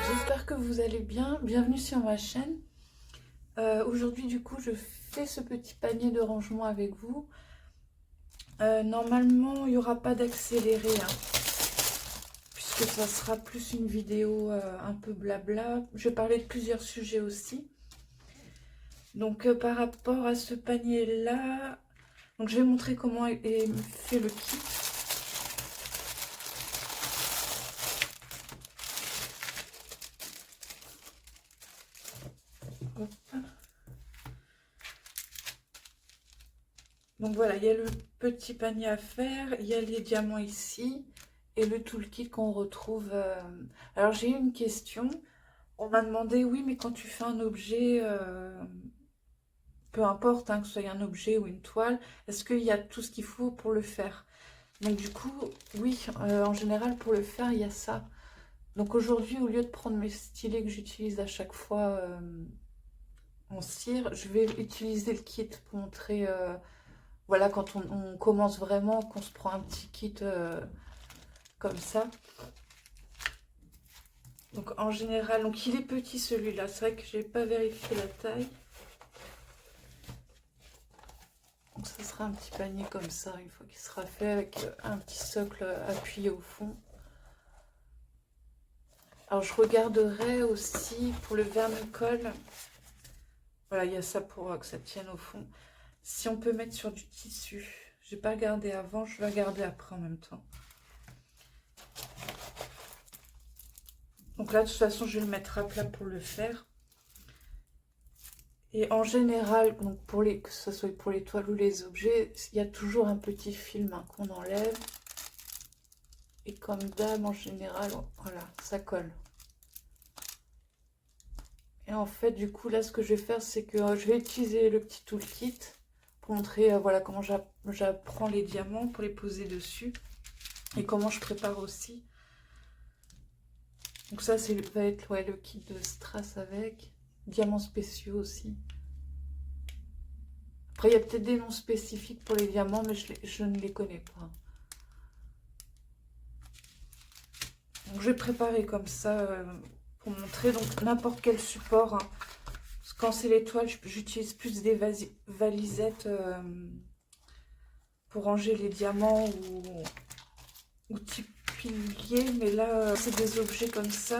j'espère que vous allez bien. Bienvenue sur ma chaîne. Aujourd'hui du coup je fais ce petit panier de rangement avec vous. Normalement il n'y aura pas d'accéléré hein, puisque ça sera plus une vidéo un peu blabla. Je vais parler de plusieurs sujets aussi. Donc par rapport à ce panier là, donc je vais montrer comment est fait le kit. Hop. Donc voilà, il y a le petit panier à faire, il y a les diamants ici et le toolkit qu'on retrouve. Alors j'ai eu une question, on m'a demandé, oui mais quand tu fais un objet, peu importe hein, que ce soit un objet ou une toile, est-ce qu'il y a tout ce qu'il faut pour le faire? Donc du coup, oui, en général pour le faire il y a ça. Donc aujourd'hui, au lieu de prendre mes stylets que j'utilise à chaque fois en cire, je vais utiliser le kit pour montrer... voilà, quand on commence vraiment, qu'on se prend un petit kit comme ça. Donc en général, donc il est petit celui-là. C'est vrai que j'ai pas vérifié la taille. Donc ça sera un petit panier comme ça, une fois qu'il sera fait, avec un petit socle appuyé au fond. Alors je regarderai aussi pour le vermicole. Voilà, il y a ça pour que ça tienne au fond. Si on peut mettre sur du tissu. J'ai pas regardé avant, je vais regarder après en même temps. Donc là, de toute façon, je vais le mettre à plat pour le faire. Et en général, donc que ce soit pour les toiles ou les objets, il y a toujours un petit film hein, qu'on enlève. Et comme d'hab, en général, voilà, ça colle. Et en fait, du coup, là, ce que je vais faire, c'est que je vais utiliser le petit toolkit pour montrer voilà, comment j'apprends les diamants pour les poser dessus. Et comment je prépare aussi. Donc ça, va être ouais, le kit de strass avec. Diamants spéciaux aussi. Après, il y a peut-être des noms spécifiques pour les diamants, mais je ne les connais pas. Donc, je vais préparer comme ça pour montrer. Donc, n'importe quel support. Hein. Quand c'est l'étoile, j'utilise plus des valisettes pour ranger les diamants ou type pilier. Mais là, c'est des objets comme ça.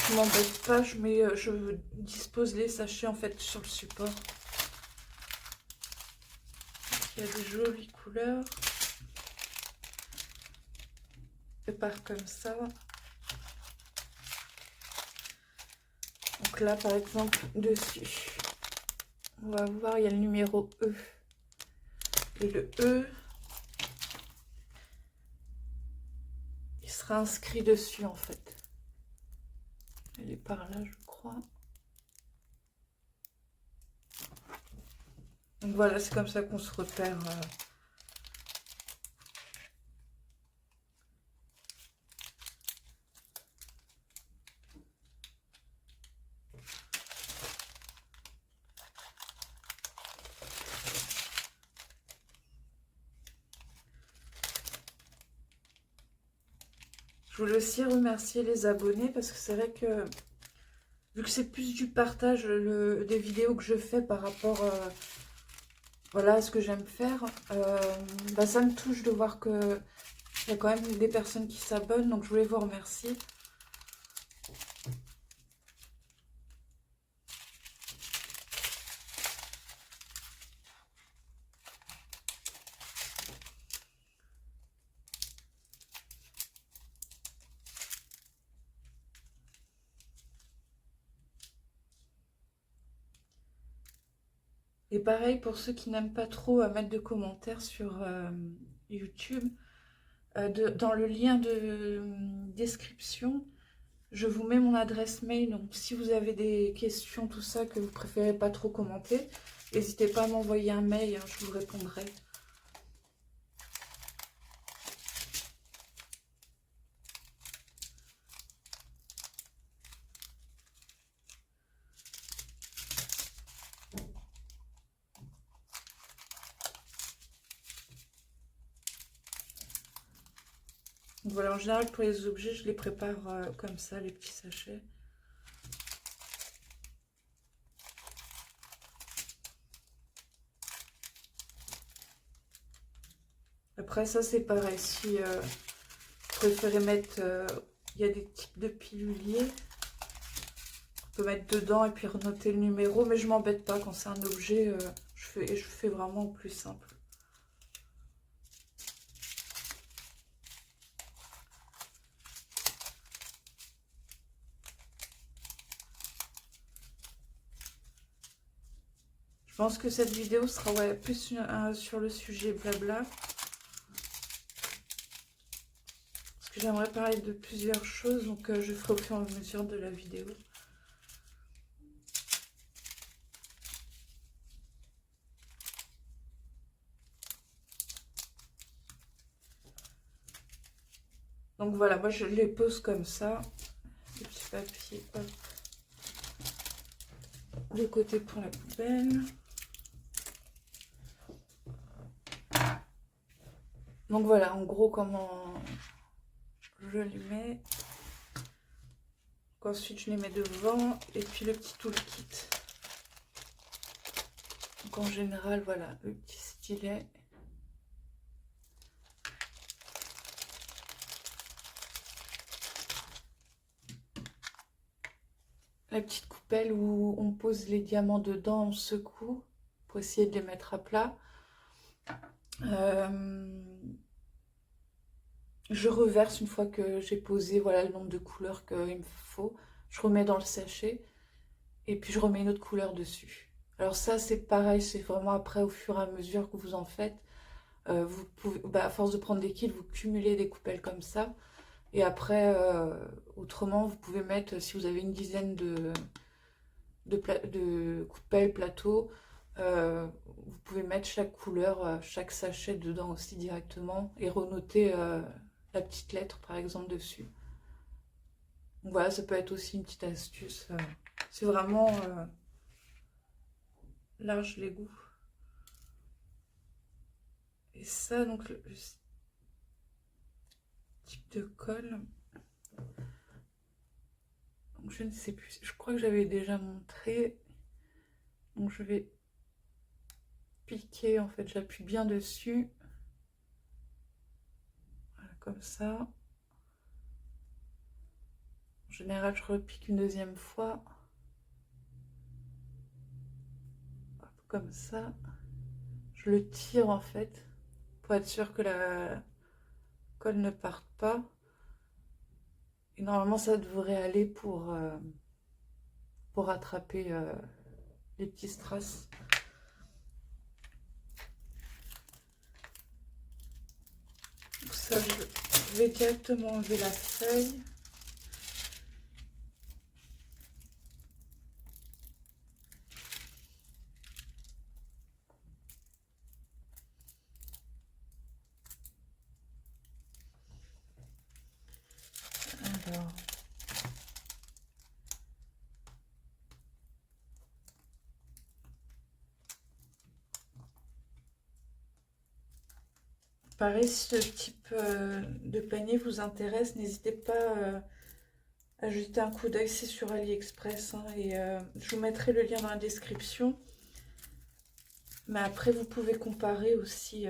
Je m'embête pas, je dispose les sachets en fait sur le support. Il y a des jolies couleurs. Je prépare comme ça. Donc là par exemple dessus, on va voir, il y a le numéro E. Et le E, il sera inscrit dessus en fait. Elle est par là je crois. Donc voilà, c'est comme ça qu'on se repère. Je voulais aussi remercier les abonnés parce que c'est vrai que vu que c'est plus du partage des vidéos que je fais par rapport voilà, à ce que j'aime faire, bah, ça me touche de voir que il y a quand même des personnes qui s'abonnent, donc je voulais vous remercier. Et pareil pour ceux qui n'aiment pas trop mettre de commentaires sur YouTube, dans le lien de description, je vous mets mon adresse mail. Donc si vous avez des questions, tout ça, que vous préférez pas trop commenter, n'hésitez pas à m'envoyer un mail, hein, je vous répondrai. Donc voilà, en général pour les objets, je les prépare comme ça, les petits sachets. Après ça c'est pareil, si vous préférez mettre, il y a des types de piluliers, on peut mettre dedans et puis renoter le numéro, mais je m'embête pas quand c'est un objet, je fais vraiment au plus simple. Je pense que cette vidéo sera plus sur le sujet blabla. Parce que j'aimerais parler de plusieurs choses, donc je ferai au fur et à mesure de la vidéo. Donc voilà, moi je les pose comme ça. Les petits papiers, hop. De côté pour la poubelle. Donc voilà, en gros, comment je les mets. Donc ensuite, je les mets devant. Et puis le petit toolkit. Donc en général, voilà, le petit stylet. La petite coupelle où on pose les diamants dedans, on secoue pour essayer de les mettre à plat. Je reverse une fois que j'ai posé voilà, le nombre de couleurs qu'il me faut. Je remets dans le sachet et puis je remets une autre couleur dessus. Alors ça c'est pareil, c'est vraiment après au fur et à mesure que vous en faites. Vous pouvez, à force de prendre des kits, vous cumulez des coupelles comme ça. Et après, autrement, vous pouvez mettre, si vous avez une dizaine de coupelles, plateaux, vous pouvez mettre chaque couleur, chaque sachet dedans aussi directement et renoter la petite lettre par exemple dessus. Donc voilà, ça peut être aussi une petite astuce. C'est vraiment large les goûts. Et ça, donc le type de colle. Donc je ne sais plus, je crois que j'avais déjà montré. Donc je vais piquer, en fait, j'appuie bien dessus. Voilà, comme ça. En général, je repique une deuxième fois. Hop, comme ça. Je le tire, en fait, pour être sûr que la colle ne parte pas. Et normalement, ça devrait aller pour rattraper les petits strass. Donc ça, je vais directement enlever la feuille. Alors, pareil, si ce type de panier vous intéresse, n'hésitez pas à jeter un coup d'œil, c'est sur AliExpress. Hein, et je vous mettrai le lien dans la description. Mais après, vous pouvez comparer aussi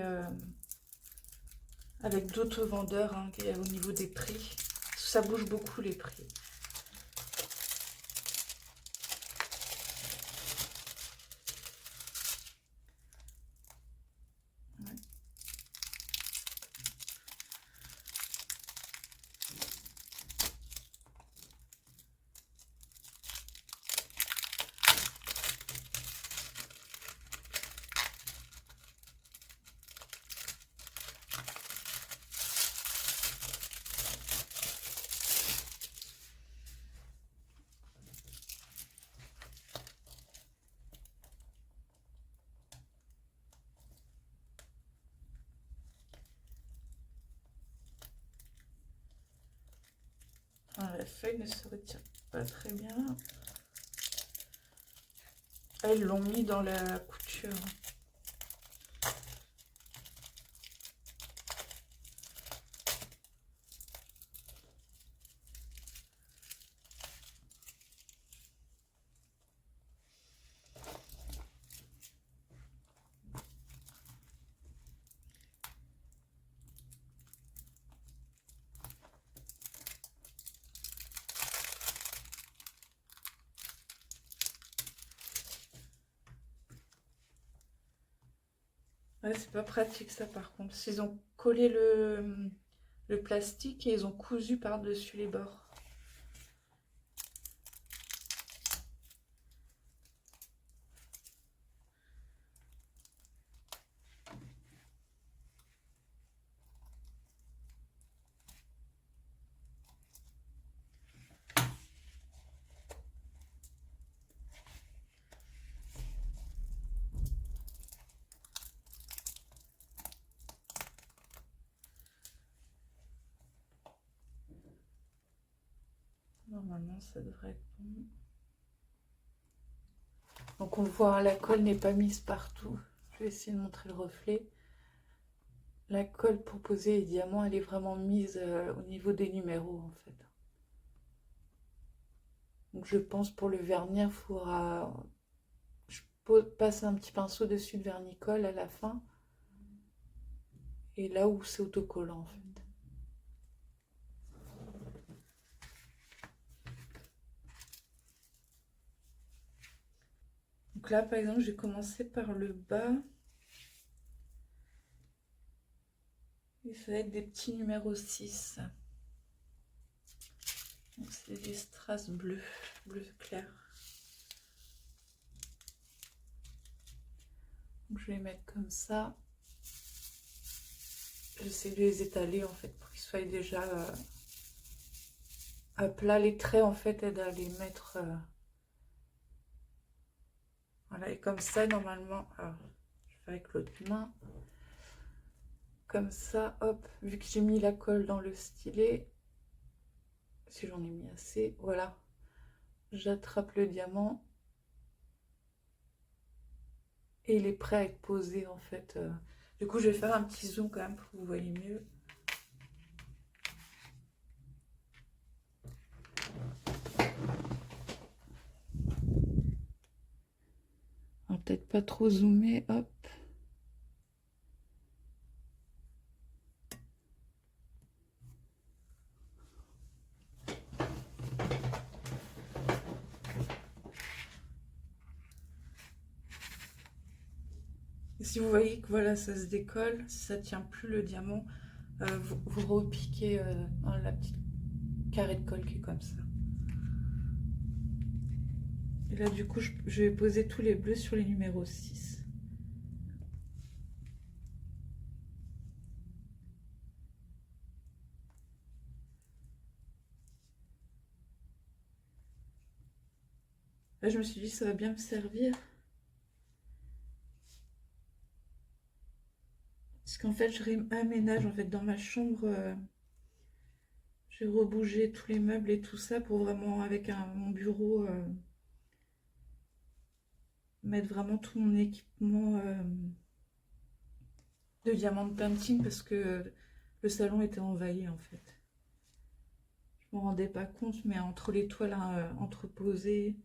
avec d'autres vendeurs hein, au niveau des prix. Ça bouge beaucoup les prix. Ah, la feuille ne se retire pas très bien. Ah, ils l'ont mis dans la couture. Ouais, c'est pas pratique ça par contre. S'ils ont collé le plastique et ils ont cousu par-dessus les bords. Normalement, ça devrait être bon. Donc on voit, la colle n'est pas mise partout. Je vais essayer de montrer le reflet. La colle pour poser les diamants, elle est vraiment mise au niveau des numéros en fait. Donc je pense pour le vernir, il faudra... Je passe un petit pinceau dessus de vernicole à la fin. Et là où c'est autocollant en fait. Donc là, par exemple, j'ai commencé par le bas. Et ça va être des petits numéros 6. Donc c'est des strass bleus, bleu clair. Donc je vais les mettre comme ça. J'essaie de les étaler en fait pour qu'ils soient déjà à plat. Les traits en fait aident à les mettre... Voilà, et comme ça, normalement, alors, je vais faire avec l'autre main. Comme ça, hop, vu que j'ai mis la colle dans le stylet, si j'en ai mis assez, voilà. J'attrape le diamant. Et il est prêt à être posé, en fait. Du coup, je vais faire un petit zoom quand même pour que vous voyez mieux. On va peut-être pas trop zoomer, hop. Et si vous voyez que voilà, ça se décolle, si ça tient plus le diamant, vous repiquez dans la petite carré de colle qui est comme ça. Et là, du coup, je vais poser tous les bleus sur les numéros 6. Là, je me suis dit, ça va bien me servir. Parce qu'en fait, je réaménage en fait, dans ma chambre. J'ai rebougé tous les meubles et tout ça pour vraiment, avec mon bureau, mettre vraiment tout mon équipement de diamant painting parce que le salon était envahi en fait. Je m'en rendais pas compte, mais entre les toiles entreposées,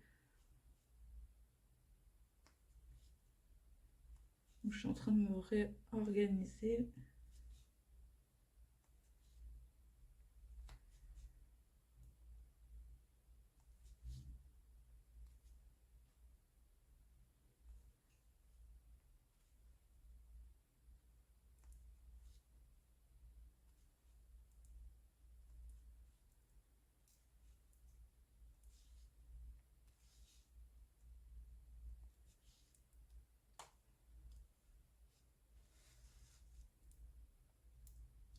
je suis en train de me réorganiser.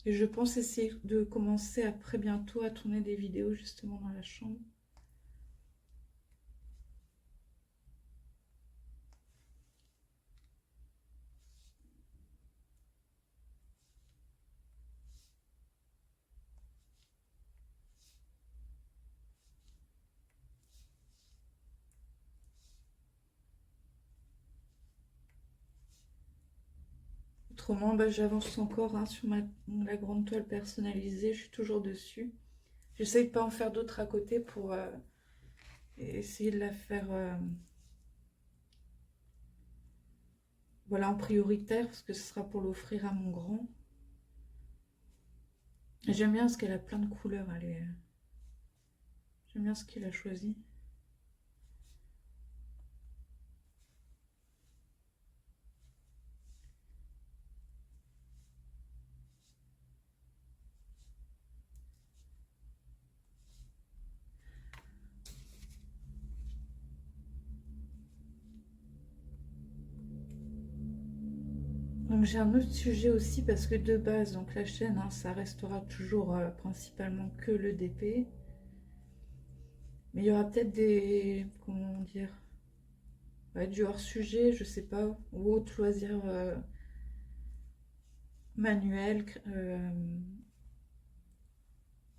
Et je pense essayer de commencer après bientôt à tourner des vidéos justement dans la chambre. Autrement, bah, j'avance encore sur la grande toile personnalisée. Je suis toujours dessus. J'essaye de pas en faire d'autres à côté pour essayer de la faire voilà, en prioritaire parce que ce sera pour l'offrir à mon grand. J'aime bien parce qu'elle a plein de couleurs. J'aime bien ce qu'il a choisi. Donc j'ai un autre sujet aussi parce que de base, donc la chaîne, hein, ça restera toujours principalement que le DP. Mais il y aura peut-être des, comment dire, ouais, du hors-sujet, je sais pas, ou autre loisir manuel.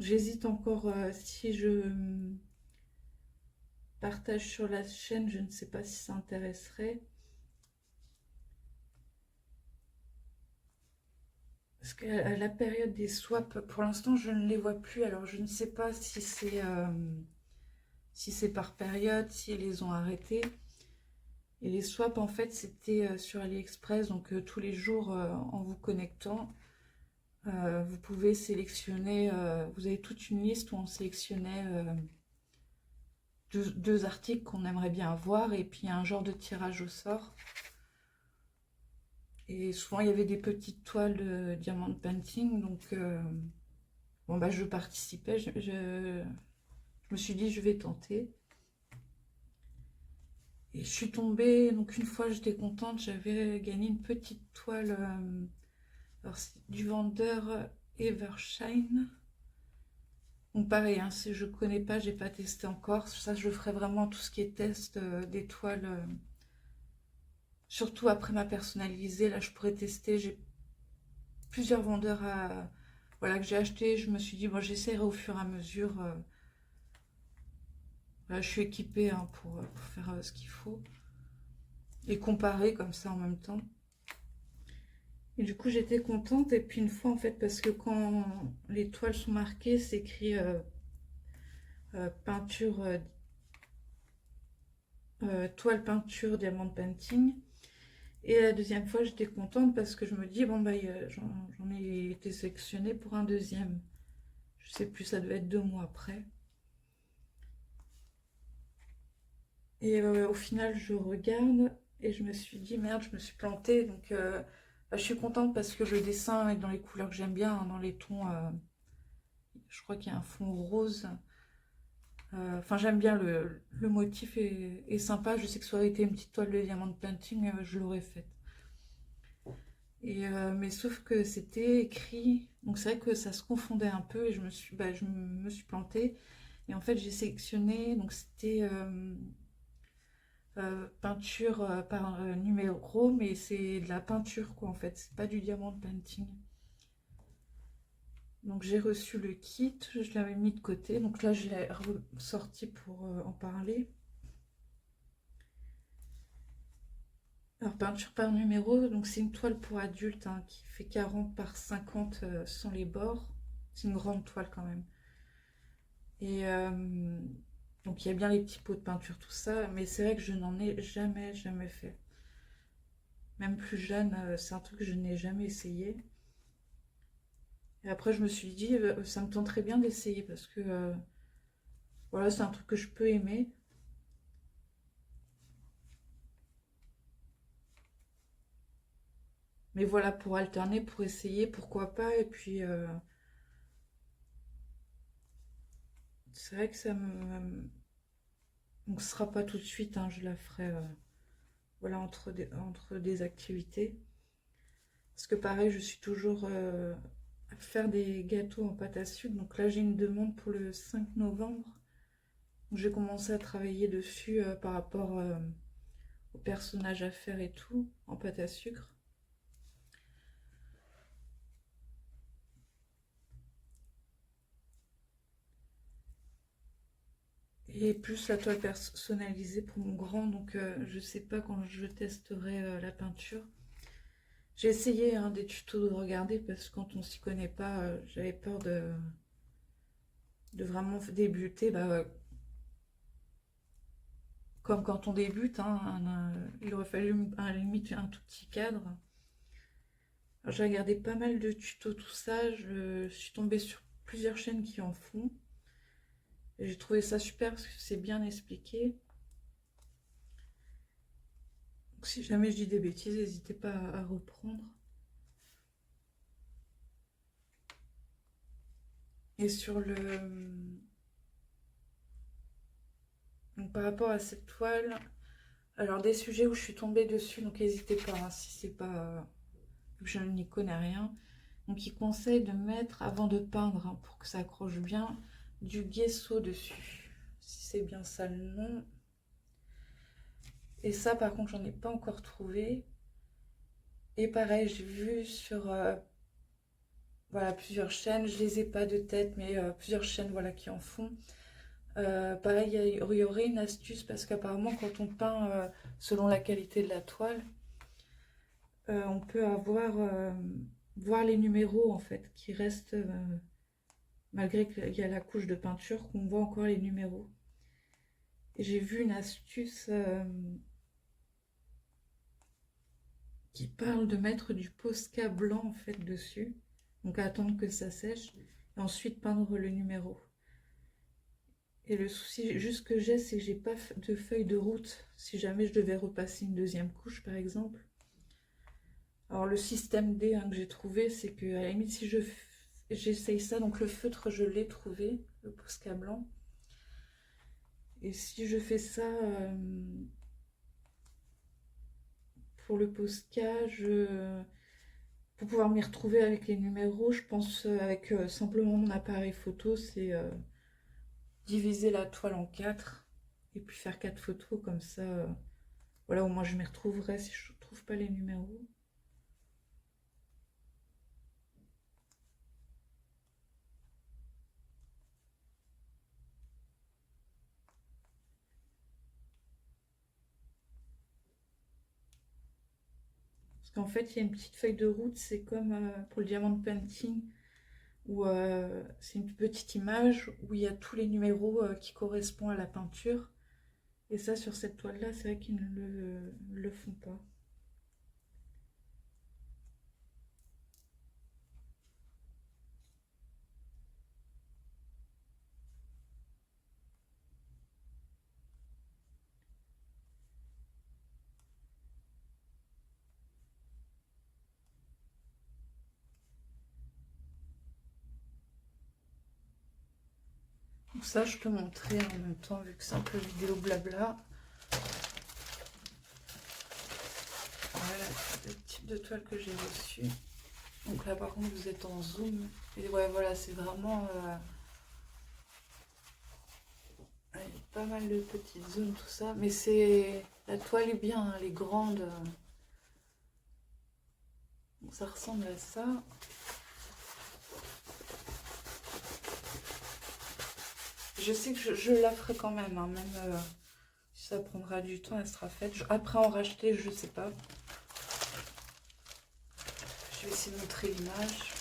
J'hésite encore si je partage sur la chaîne, je ne sais pas si ça intéresserait. Parce qu'à la période des swaps, pour l'instant, je ne les vois plus. Alors, je ne sais pas si c'est par période, s'ils les ont arrêtés. Et les swaps, en fait, c'était sur AliExpress. Donc, tous les jours, en vous connectant, vous pouvez sélectionner. Vous avez toute une liste où on sélectionnait deux articles qu'on aimerait bien avoir. Et puis, un genre de tirage au sort. Et souvent, il y avait des petites toiles de diamant painting. Donc, bon, bah, je participais. Je me suis dit, je vais tenter. Et je suis tombée, donc une fois j'étais contente, j'avais gagné une petite toile alors, du vendeur Evershine. Donc pareil, hein, si je connais pas, j'ai pas testé encore. Ça, je ferai vraiment tout ce qui est test des toiles. Surtout après ma personnalisée, là je pourrais tester. J'ai plusieurs vendeurs voilà, que j'ai acheté. Je me suis dit, bon, j'essaierai au fur et à mesure. Là, je suis équipée hein, pour faire ce qu'il faut. Et comparer comme ça en même temps. Et du coup, j'étais contente. Et puis une fois, en fait, parce que quand les toiles sont marquées, c'est écrit peinture, toile peinture, diamant painting. Et la deuxième fois, j'étais contente parce que je me dis, bon, bah, j'en ai été sélectionnée pour un deuxième. Je sais plus, ça devait être 2 mois après. Et au final, je regarde et je me suis dit, merde, je me suis plantée. Donc, bah, je suis contente parce que le dessin est dans les couleurs que j'aime bien, hein, dans les tons. Je crois qu'il y a un fond rose. Enfin, j'aime bien le motif est sympa. Je sais que ça aurait été une petite toile de diamant painting, je l'aurais faite. Et, mais sauf que c'était écrit, donc c'est vrai que ça se confondait un peu et je me suis plantée. Et en fait, j'ai sélectionné, donc c'était peinture par numéro, mais c'est de la peinture quoi en fait, c'est pas du diamant painting. Donc j'ai reçu le kit, je l'avais mis de côté, donc là je l'ai ressorti pour en parler. Alors peinture par numéro, donc c'est une toile pour adultes hein, qui fait 40 par 50 sans les bords. C'est une grande toile quand même. Et donc il y a bien les petits pots de peinture, tout ça, mais c'est vrai que je n'en ai jamais fait. Même plus jeune, c'est un truc que je n'ai jamais essayé. Et après je me suis dit, ça me tenterait bien d'essayer parce que voilà, c'est un truc que je peux aimer. Mais voilà, pour alterner, pour essayer, pourquoi pas. Et puis, c'est vrai que ça me... Donc, ce sera pas tout de suite, hein, je la ferai voilà, entre des activités. Parce que pareil, je suis toujours à faire des gâteaux en pâte à sucre. Donc là, j'ai une demande pour le 5 novembre. Donc, j'ai commencé à travailler dessus par rapport aux personnages à faire et tout, en pâte à sucre. Et plus la toile personnalisée pour mon grand, donc je sais pas quand je testerai la peinture. J'ai essayé hein, des tutos de regarder parce que quand on s'y connaît pas, j'avais peur de vraiment débuter. Bah, comme quand on débute, hein, il aurait fallu à la limite un tout petit cadre. J'ai regardé pas mal de tutos, tout ça. Je suis tombée sur plusieurs chaînes qui en font. Et j'ai trouvé ça super parce que c'est bien expliqué. Donc, si jamais je dis des bêtises, n'hésitez pas à reprendre. Et sur le... Donc, par rapport à cette toile, alors des sujets où je suis tombée dessus, donc n'hésitez pas hein, si c'est pas je n'y connais rien. Donc il conseille de mettre, avant de peindre, hein, pour que ça accroche bien, du gesso dessus. Si c'est bien ça le nom. Et ça par contre j'en ai pas encore trouvé. Et pareil, j'ai vu sur voilà, plusieurs chaînes, je les ai pas de tête, mais plusieurs chaînes voilà, qui en font. Pareil, il y aurait une astuce parce qu'apparemment quand on peint selon la qualité de la toile, on peut voir les numéros en fait qui restent, malgré qu'il y a la couche de peinture, qu'on voit encore les numéros. Et j'ai vu une astuce qui parle de mettre du Posca blanc en fait dessus, donc à attendre que ça sèche et ensuite peindre le numéro. Et le souci juste que j'ai, c'est que j'ai pas de feuille de route si jamais je devais repasser une deuxième couche par exemple. Alors le système D hein, que j'ai trouvé, c'est que à la limite si j'essaye ça, donc le feutre je l'ai trouvé, le Posca blanc. Et si je fais ça pour le Posca, pour pouvoir m'y retrouver avec les numéros, je pense avec simplement mon appareil photo, c'est diviser la toile en 4 et puis faire 4 photos comme ça. Voilà, au moins je m'y retrouverai si je ne trouve pas les numéros. Parce qu'en fait, il y a une petite feuille de route, c'est comme pour le diamond painting, où c'est une petite image où il y a tous les numéros qui correspondent à la peinture. Et ça, sur cette toile-là, c'est vrai qu'ils ne le font pas. Donc ça, je peux montrer en même temps, vu que c'est un peu vidéo blabla. Voilà le type de toile que j'ai reçu. Donc là, par contre, vous êtes en zoom. Et ouais, voilà, c'est vraiment... il y a pas mal de petites zones, tout ça. Mais c'est... La toile est bien, hein, elle est grande. Donc ça ressemble à ça. Je sais que je la ferai quand même, hein, même si ça prendra du temps, elle sera faite. Après en racheter, je sais pas. Je vais essayer de montrer l'image.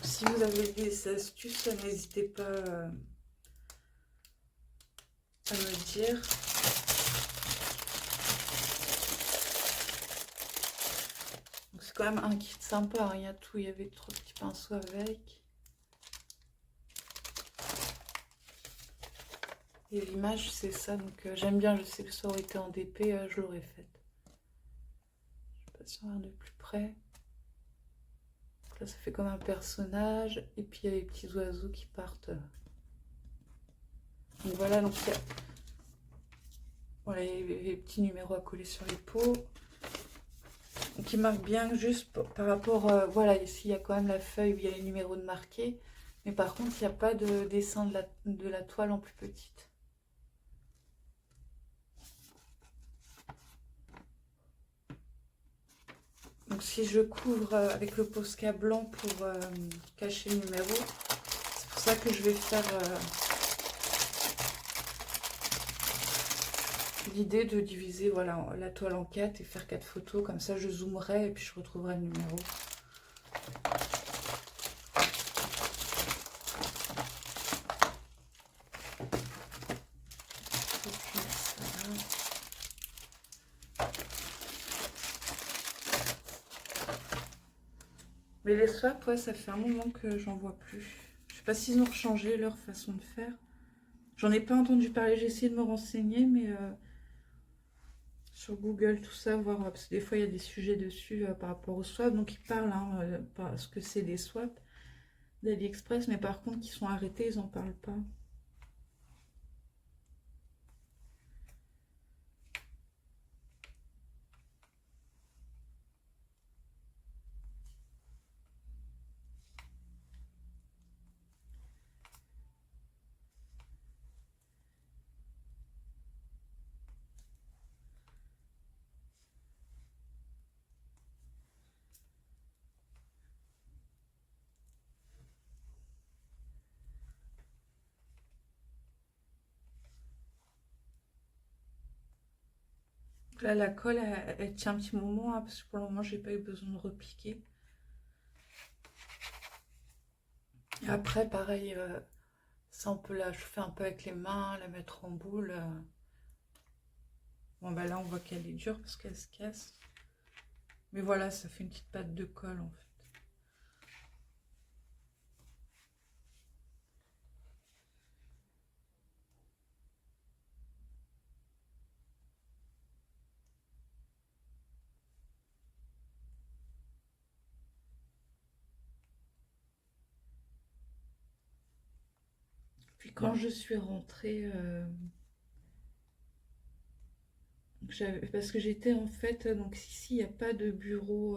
Si vous avez des astuces, n'hésitez pas à me dire. C'est quand même un kit sympa, hein. Il y a tout, il y avait 3 petits pinceaux avec. Et l'image c'est ça, donc j'aime bien, je sais que ça aurait été en DP, je l'aurais faite. Je passe sur un de plus près. Donc là ça fait comme un personnage, et puis il y a les petits oiseaux qui partent. Donc voilà, donc il y a voilà, les petits numéros à coller sur les peaux. Qui marque bien juste par rapport, voilà, ici il y a quand même la feuille où il y a les numéros de marqués, mais par contre il n'y a pas de dessin de la toile en plus petite. Donc si je couvre avec le Posca blanc pour cacher le numéro, c'est pour ça que je vais faire l'idée de diviser voilà, la toile en 4 et faire 4 photos, comme ça je zoomerai et puis je retrouverai le numéro. Mais les swaps, ouais, ça fait un moment que j'en vois plus. Je sais pas s'ils ont changé leur façon de faire. J'en ai pas entendu parler, j'ai essayé de me renseigner, mais sur Google, tout ça, voir, parce que des fois il y a des sujets dessus par rapport aux swaps, donc ils parlent, hein, parce que c'est des swaps d'AliExpress, mais par contre, qui sont arrêtés, ils en parlent pas. Là, la colle, elle tient un petit moment, hein, parce que pour le moment, j'ai pas eu besoin de repiquer. Et après, pareil, ça, on peut la chauffer un peu avec les mains, la mettre en boule. Bon, bah là, on voit qu'elle est dure parce qu'elle se casse. Mais voilà, ça fait une petite pâte de colle, en fait. Puis quand je suis rentrée, parce que j'étais en fait, donc ici, il n'y a pas de bureau,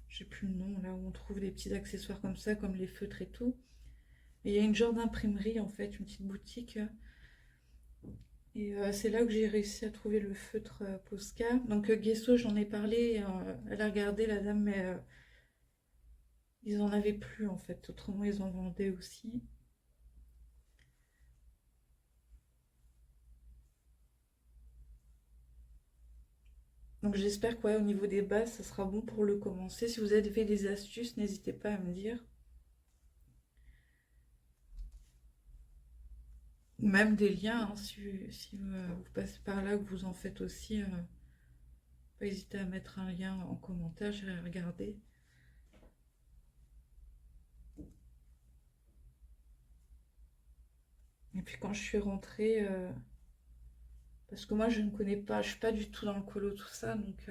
je sais plus le nom, là où on trouve des petits accessoires comme ça, comme les feutres et tout. Et il y a une genre d'imprimerie, en fait, une petite boutique. Et c'est là que j'ai réussi à trouver le feutre Posca. Donc Guesso, j'en ai parlé, elle a regardé la dame, mais ils en avaient plus en fait. Autrement, ils en vendaient aussi. Donc j'espère que ouais, au niveau des bases, ça sera bon pour le commencer. Si vous avez fait des astuces, n'hésitez pas à me dire. Ou même des liens, hein, si vous passez par là, que vous en faites aussi. Pas hésiter à mettre un lien en commentaire, j'irai regarder. Et puis quand je suis rentrée, parce que moi je ne connais pas, je suis pas du tout dans le colo, tout ça, donc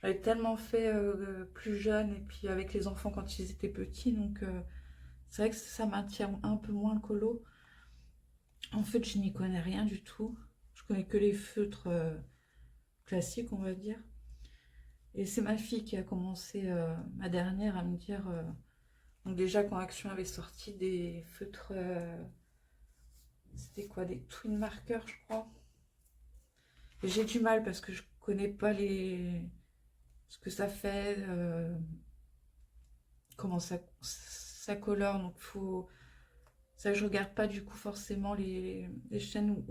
j'avais tellement fait plus jeune et puis avec les enfants quand ils étaient petits, donc c'est vrai que ça m'attire un peu moins le colo. En fait, je n'y connais rien du tout. Je connais que les feutres classiques, on va dire. Et c'est ma fille qui a commencé, ma dernière, à me dire, donc déjà quand Action avait sorti des feutres, c'était quoi, des twin markers, je crois. Et j'ai du mal parce que je connais pas ce que ça fait, comment ça colore, donc faut... Ça, je regarde pas du coup forcément les chaînes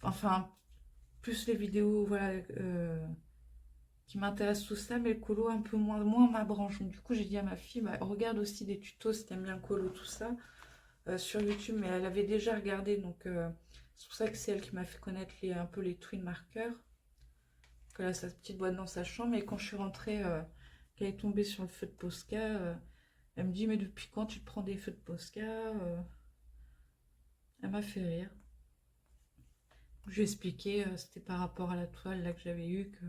enfin, plus les vidéos, voilà, qui m'intéressent tout ça, mais le colo un peu moins ma branche. Donc, du coup, j'ai dit à ma fille, bah, regarde aussi des tutos si t'aimes bien le colo, tout ça, sur YouTube, mais elle avait déjà regardé, donc c'est pour ça que c'est elle qui m'a fait connaître un peu les twin markers, qu'elle a sa petite boîte dans sa chambre, et quand je suis rentrée, qu'elle est tombée sur le feu de Posca, elle me dit, mais depuis quand tu te prends des feux de Posca Elle m'a fait rire. Je lui ai expliqué, c'était par rapport à la toile là que j'avais eue, que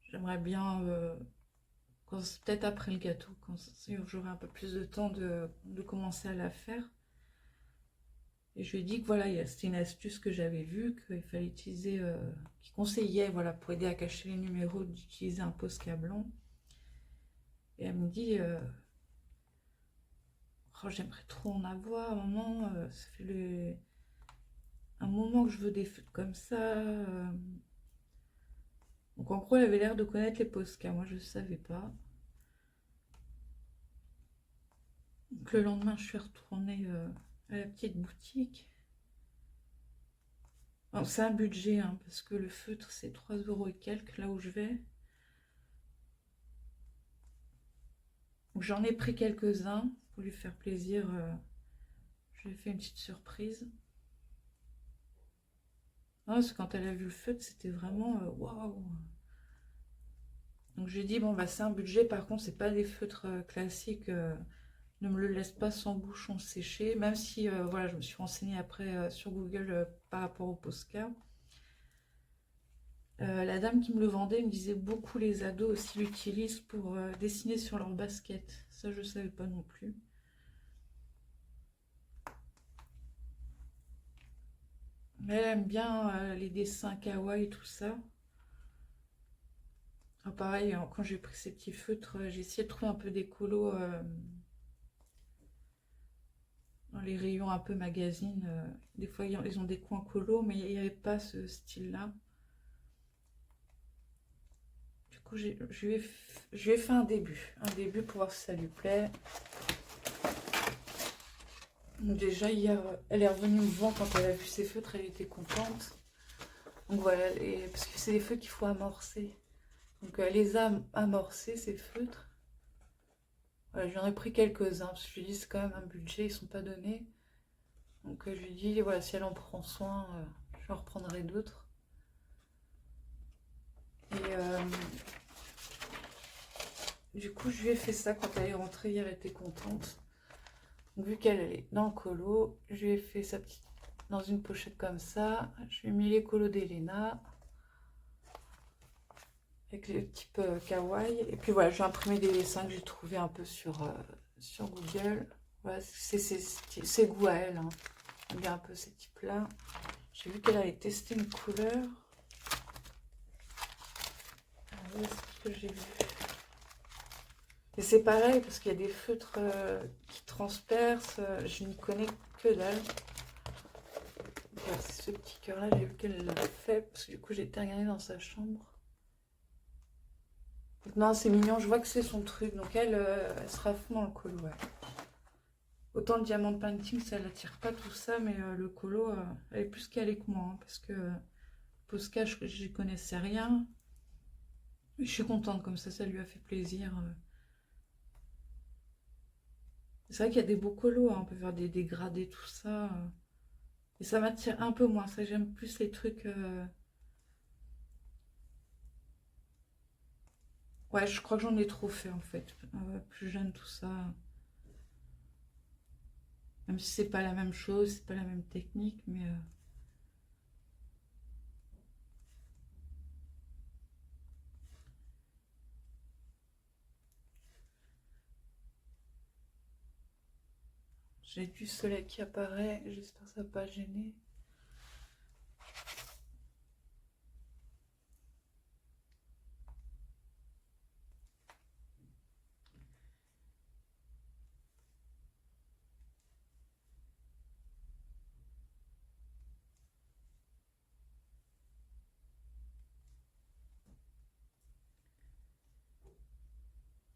j'aimerais bien, peut-être après le gâteau, quand j'aurai un peu plus de temps de commencer à la faire. Et je lui ai dit que voilà, c'était une astuce que j'avais vue, qu'il fallait utiliser, qui conseillait, voilà, pour aider à cacher les numéros, d'utiliser un Posca blanc. Et elle me dit, oh, j'aimerais trop en avoir, maman, ça fait un moment que je veux des feutres comme ça. Donc en gros, elle avait l'air de connaître les Posca, moi je ne savais pas. Donc le lendemain, je suis retournée à la petite boutique. C'est un budget, hein, parce que le feutre, c'est 3 € et quelques, là où je vais. Donc j'en ai pris quelques-uns pour lui faire plaisir. Je lui ai fait une petite surprise. Non, parce que quand elle a vu le feutre, c'était vraiment waouh! Donc j'ai dit, bon, bah c'est un budget, par contre, c'est pas des feutres classiques. Ne me le laisse pas sans bouchon séché, même si voilà, je me suis renseignée après sur Google par rapport au Posca. La dame qui me le vendait me disait beaucoup les ados aussi l'utilisent pour dessiner sur leur basket. Ça, je savais pas non plus. Mais elle aime bien les dessins kawaii, tout ça. Ah, pareil, hein, quand j'ai pris ces petits feutres, j'ai essayé de trouver un peu des colos dans les rayons un peu magazine. Des fois, ils ont des coins colos, mais il n'y avait pas ce style-là. Du coup, je lui ai fait un début pour voir si ça lui plaît. Donc déjà, hier, elle est revenue me voir quand elle a vu ses feutres, elle était contente. Donc voilà, parce que c'est des feutres qu'il faut amorcer. Donc elle les a amorcés, ces feutres. Voilà, j'en ai pris quelques-uns, parce que je lui dis c'est quand même un budget, ils sont pas donnés. Donc je lui dis, voilà, si elle en prend soin, je en reprendrai d'autres. Et du coup, je lui ai fait ça quand elle est rentrée hier, elle était contente. Donc, vu qu'elle est dans le colo, je lui ai fait sa petite dans une pochette comme ça. Je lui ai mis les colos d'Elena avec le type kawaii. Et puis voilà, j'ai imprimé des dessins que j'ai trouvé un peu sur Google. Voilà, c'est goût à elle. Hein. J'aime bien un peu ces types-là. J'ai vu qu'elle allait tester une couleur. Voilà ce que j'ai vu. Et c'est pareil, parce qu'il y a des feutres qui transpercent. Je n'y connais que dalle. Voilà, c'est ce petit cœur-là, j'ai vu qu'elle l'a fait, parce que du coup, j'ai été regarder dans sa chambre. Donc, non, c'est mignon, je vois que c'est son truc. Donc, elle sera fond dans le colo, ouais. Autant le diamant painting, ça l'attire pas tout ça, mais le colo, elle est plus calée que moi, hein, parce que Posca, je connaissais rien. Je suis contente, comme ça lui a fait plaisir. C'est vrai qu'il y a des beaux colos, hein, on peut faire des dégradés, tout ça. Et ça m'attire un peu moins, ça j'aime plus les trucs... Ouais, je crois que j'en ai trop fait, en fait. Plus jeune, tout ça. Même si c'est pas la même chose, c'est pas la même technique, mais... J'ai du soleil qui apparaît, j'espère que ça va pas gêner.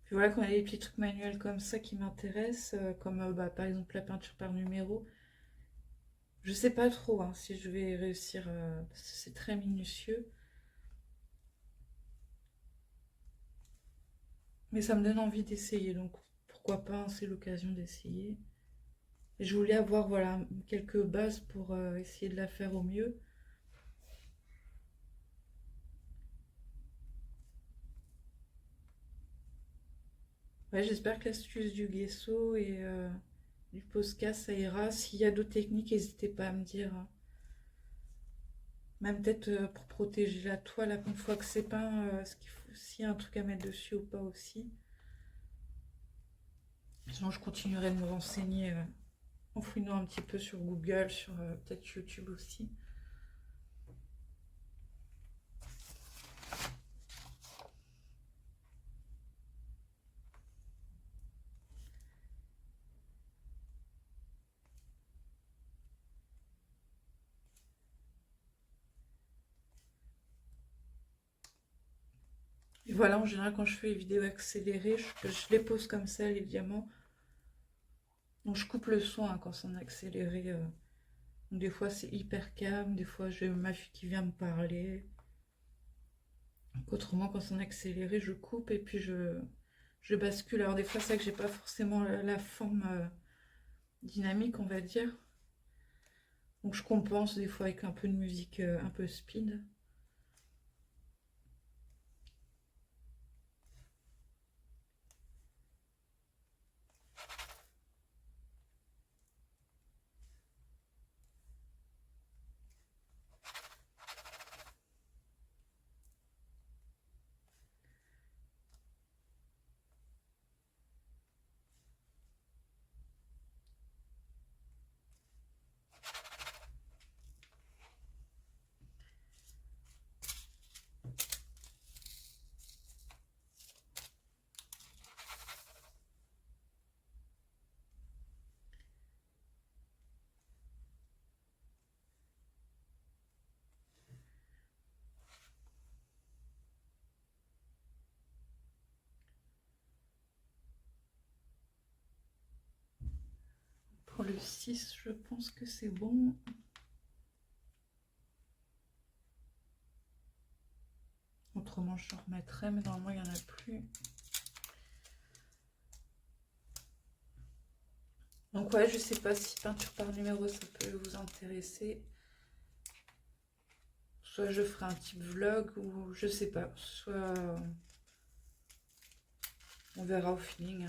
Puis voilà, quand il y a des petits trucs manuels comme ça qui m'intéressent, comme bah, par exemple la peinture par numéro, je sais pas trop hein, si je vais réussir, parce que c'est très minutieux, mais ça me donne envie d'essayer, donc pourquoi pas, hein, c'est l'occasion d'essayer. Et je voulais avoir voilà, quelques bases pour essayer de la faire au mieux. Ouais, j'espère que l'astuce du gesso et du Posca, ça ira. S'il y a d'autres techniques, n'hésitez pas à me dire. Hein. Même peut-être pour protéger la toile une fois que c'est peint, s'il y a un truc à mettre dessus ou pas aussi. Sinon, je continuerai de me renseigner en fouinant un petit peu sur Google, sur peut-être YouTube aussi. Et voilà, en général, quand je fais les vidéos accélérées, je les pose comme ça, les diamants. Donc, je coupe le son hein, quand c'est en accéléré. Donc, des fois, c'est hyper calme. Des fois, j'ai ma fille qui vient me parler. Donc, autrement, quand c'est en accéléré, je coupe et puis je bascule. Alors, des fois, c'est vrai que j'ai pas forcément la forme dynamique, on va dire. Donc, je compense des fois avec un peu de musique un peu speed. Pour le 6, je pense que c'est bon. Autrement, je remettrai, mais normalement, il n'y en a plus. Donc ouais, je sais pas si peinture par numéro, ça peut vous intéresser. Soit je ferai un type vlog, ou je sais pas. Soit on verra au feeling.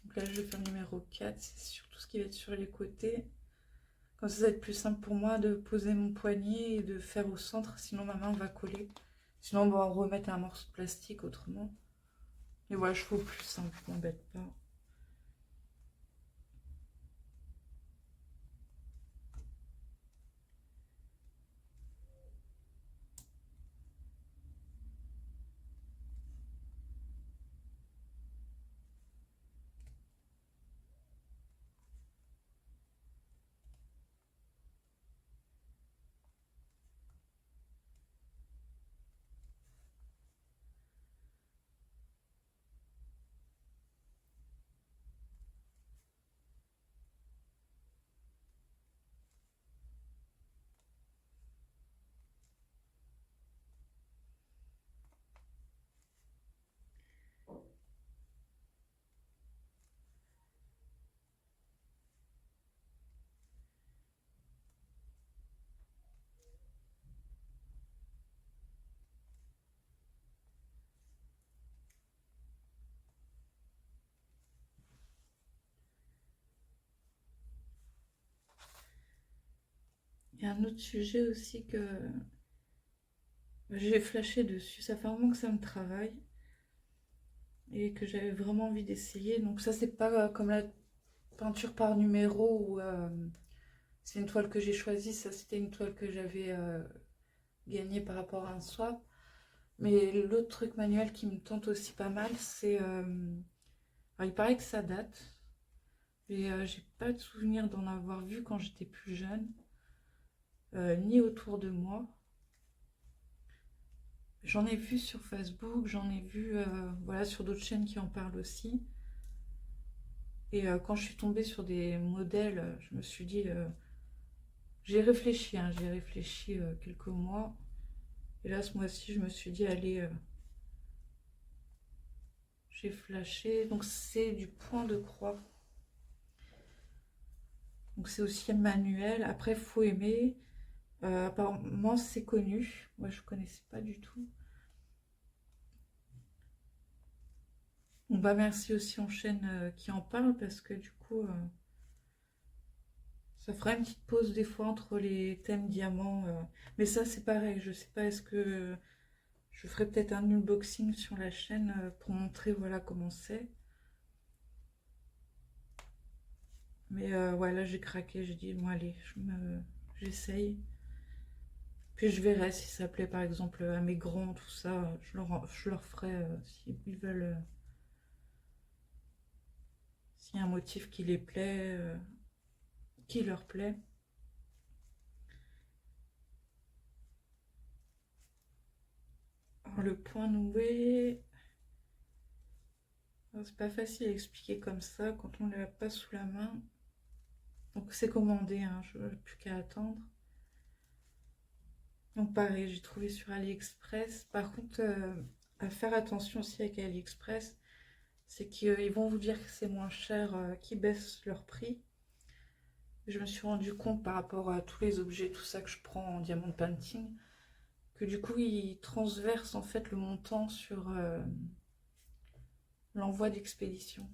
Donc là, je vais faire le numéro 4. C'est surtout ce qui va être sur les côtés. Comme ça va être plus simple pour moi de poser mon poignet et de faire au centre. Sinon, ma main va coller. Sinon, on va remettre un morceau de plastique autrement. Et voilà, je fais au plus simple, je m'embête pas. Il y a un autre sujet aussi que j'ai flashé dessus. Ça fait un moment que ça me travaille et que j'avais vraiment envie d'essayer. Donc ça, c'est pas comme la peinture par numéro où c'est une toile que j'ai choisie. Ça, c'était une toile que j'avais gagnée par rapport à un swap. Mais l'autre truc manuel qui me tente aussi pas mal, c'est... il paraît que ça date. Mais j'ai pas de souvenir d'en avoir vu quand j'étais plus jeune. Ni autour de moi. J'en ai vu sur Facebook, j'en ai vu voilà, sur d'autres chaînes qui en parlent aussi. Et quand je suis tombée sur des modèles, je me suis dit... j'ai réfléchi, hein, j'ai réfléchi quelques mois. Et là, ce mois-ci, je me suis dit, allez, j'ai flashé. Donc, c'est du point de croix. Donc, c'est aussi manuel. Après, il faut aimer. Apparemment, c'est connu. Moi, je ne connaissais pas du tout. Bon, bah, merci aussi en chaîne qui en parle parce que du coup, ça fera une petite pause des fois entre les thèmes diamants. Mais ça, c'est pareil. Je sais pas, est-ce que je ferai peut-être un unboxing sur la chaîne pour montrer voilà comment c'est. Mais ouais, là, j'ai craqué. J'ai dit, bon, allez, j'essaye. Puis je verrai si ça plaît, par exemple, à mes grands, tout ça. Je leur ferai, s'ils veulent, s'il y a un motif qui les plaît, qui leur plaît. Alors, le point noué, c'est pas facile à expliquer comme ça quand on ne l'a pas sous la main. Donc c'est commandé, hein, je n'ai plus qu'à attendre. Donc pareil, j'ai trouvé sur AliExpress. Par contre, à faire attention aussi avec AliExpress, c'est qu'ils vont vous dire que c'est moins cher, qu'ils baissent leur prix. Je me suis rendu compte par rapport à tous les objets, tout ça que je prends en diamond painting, que du coup ils transversent en fait le montant sur l'envoi d'expédition.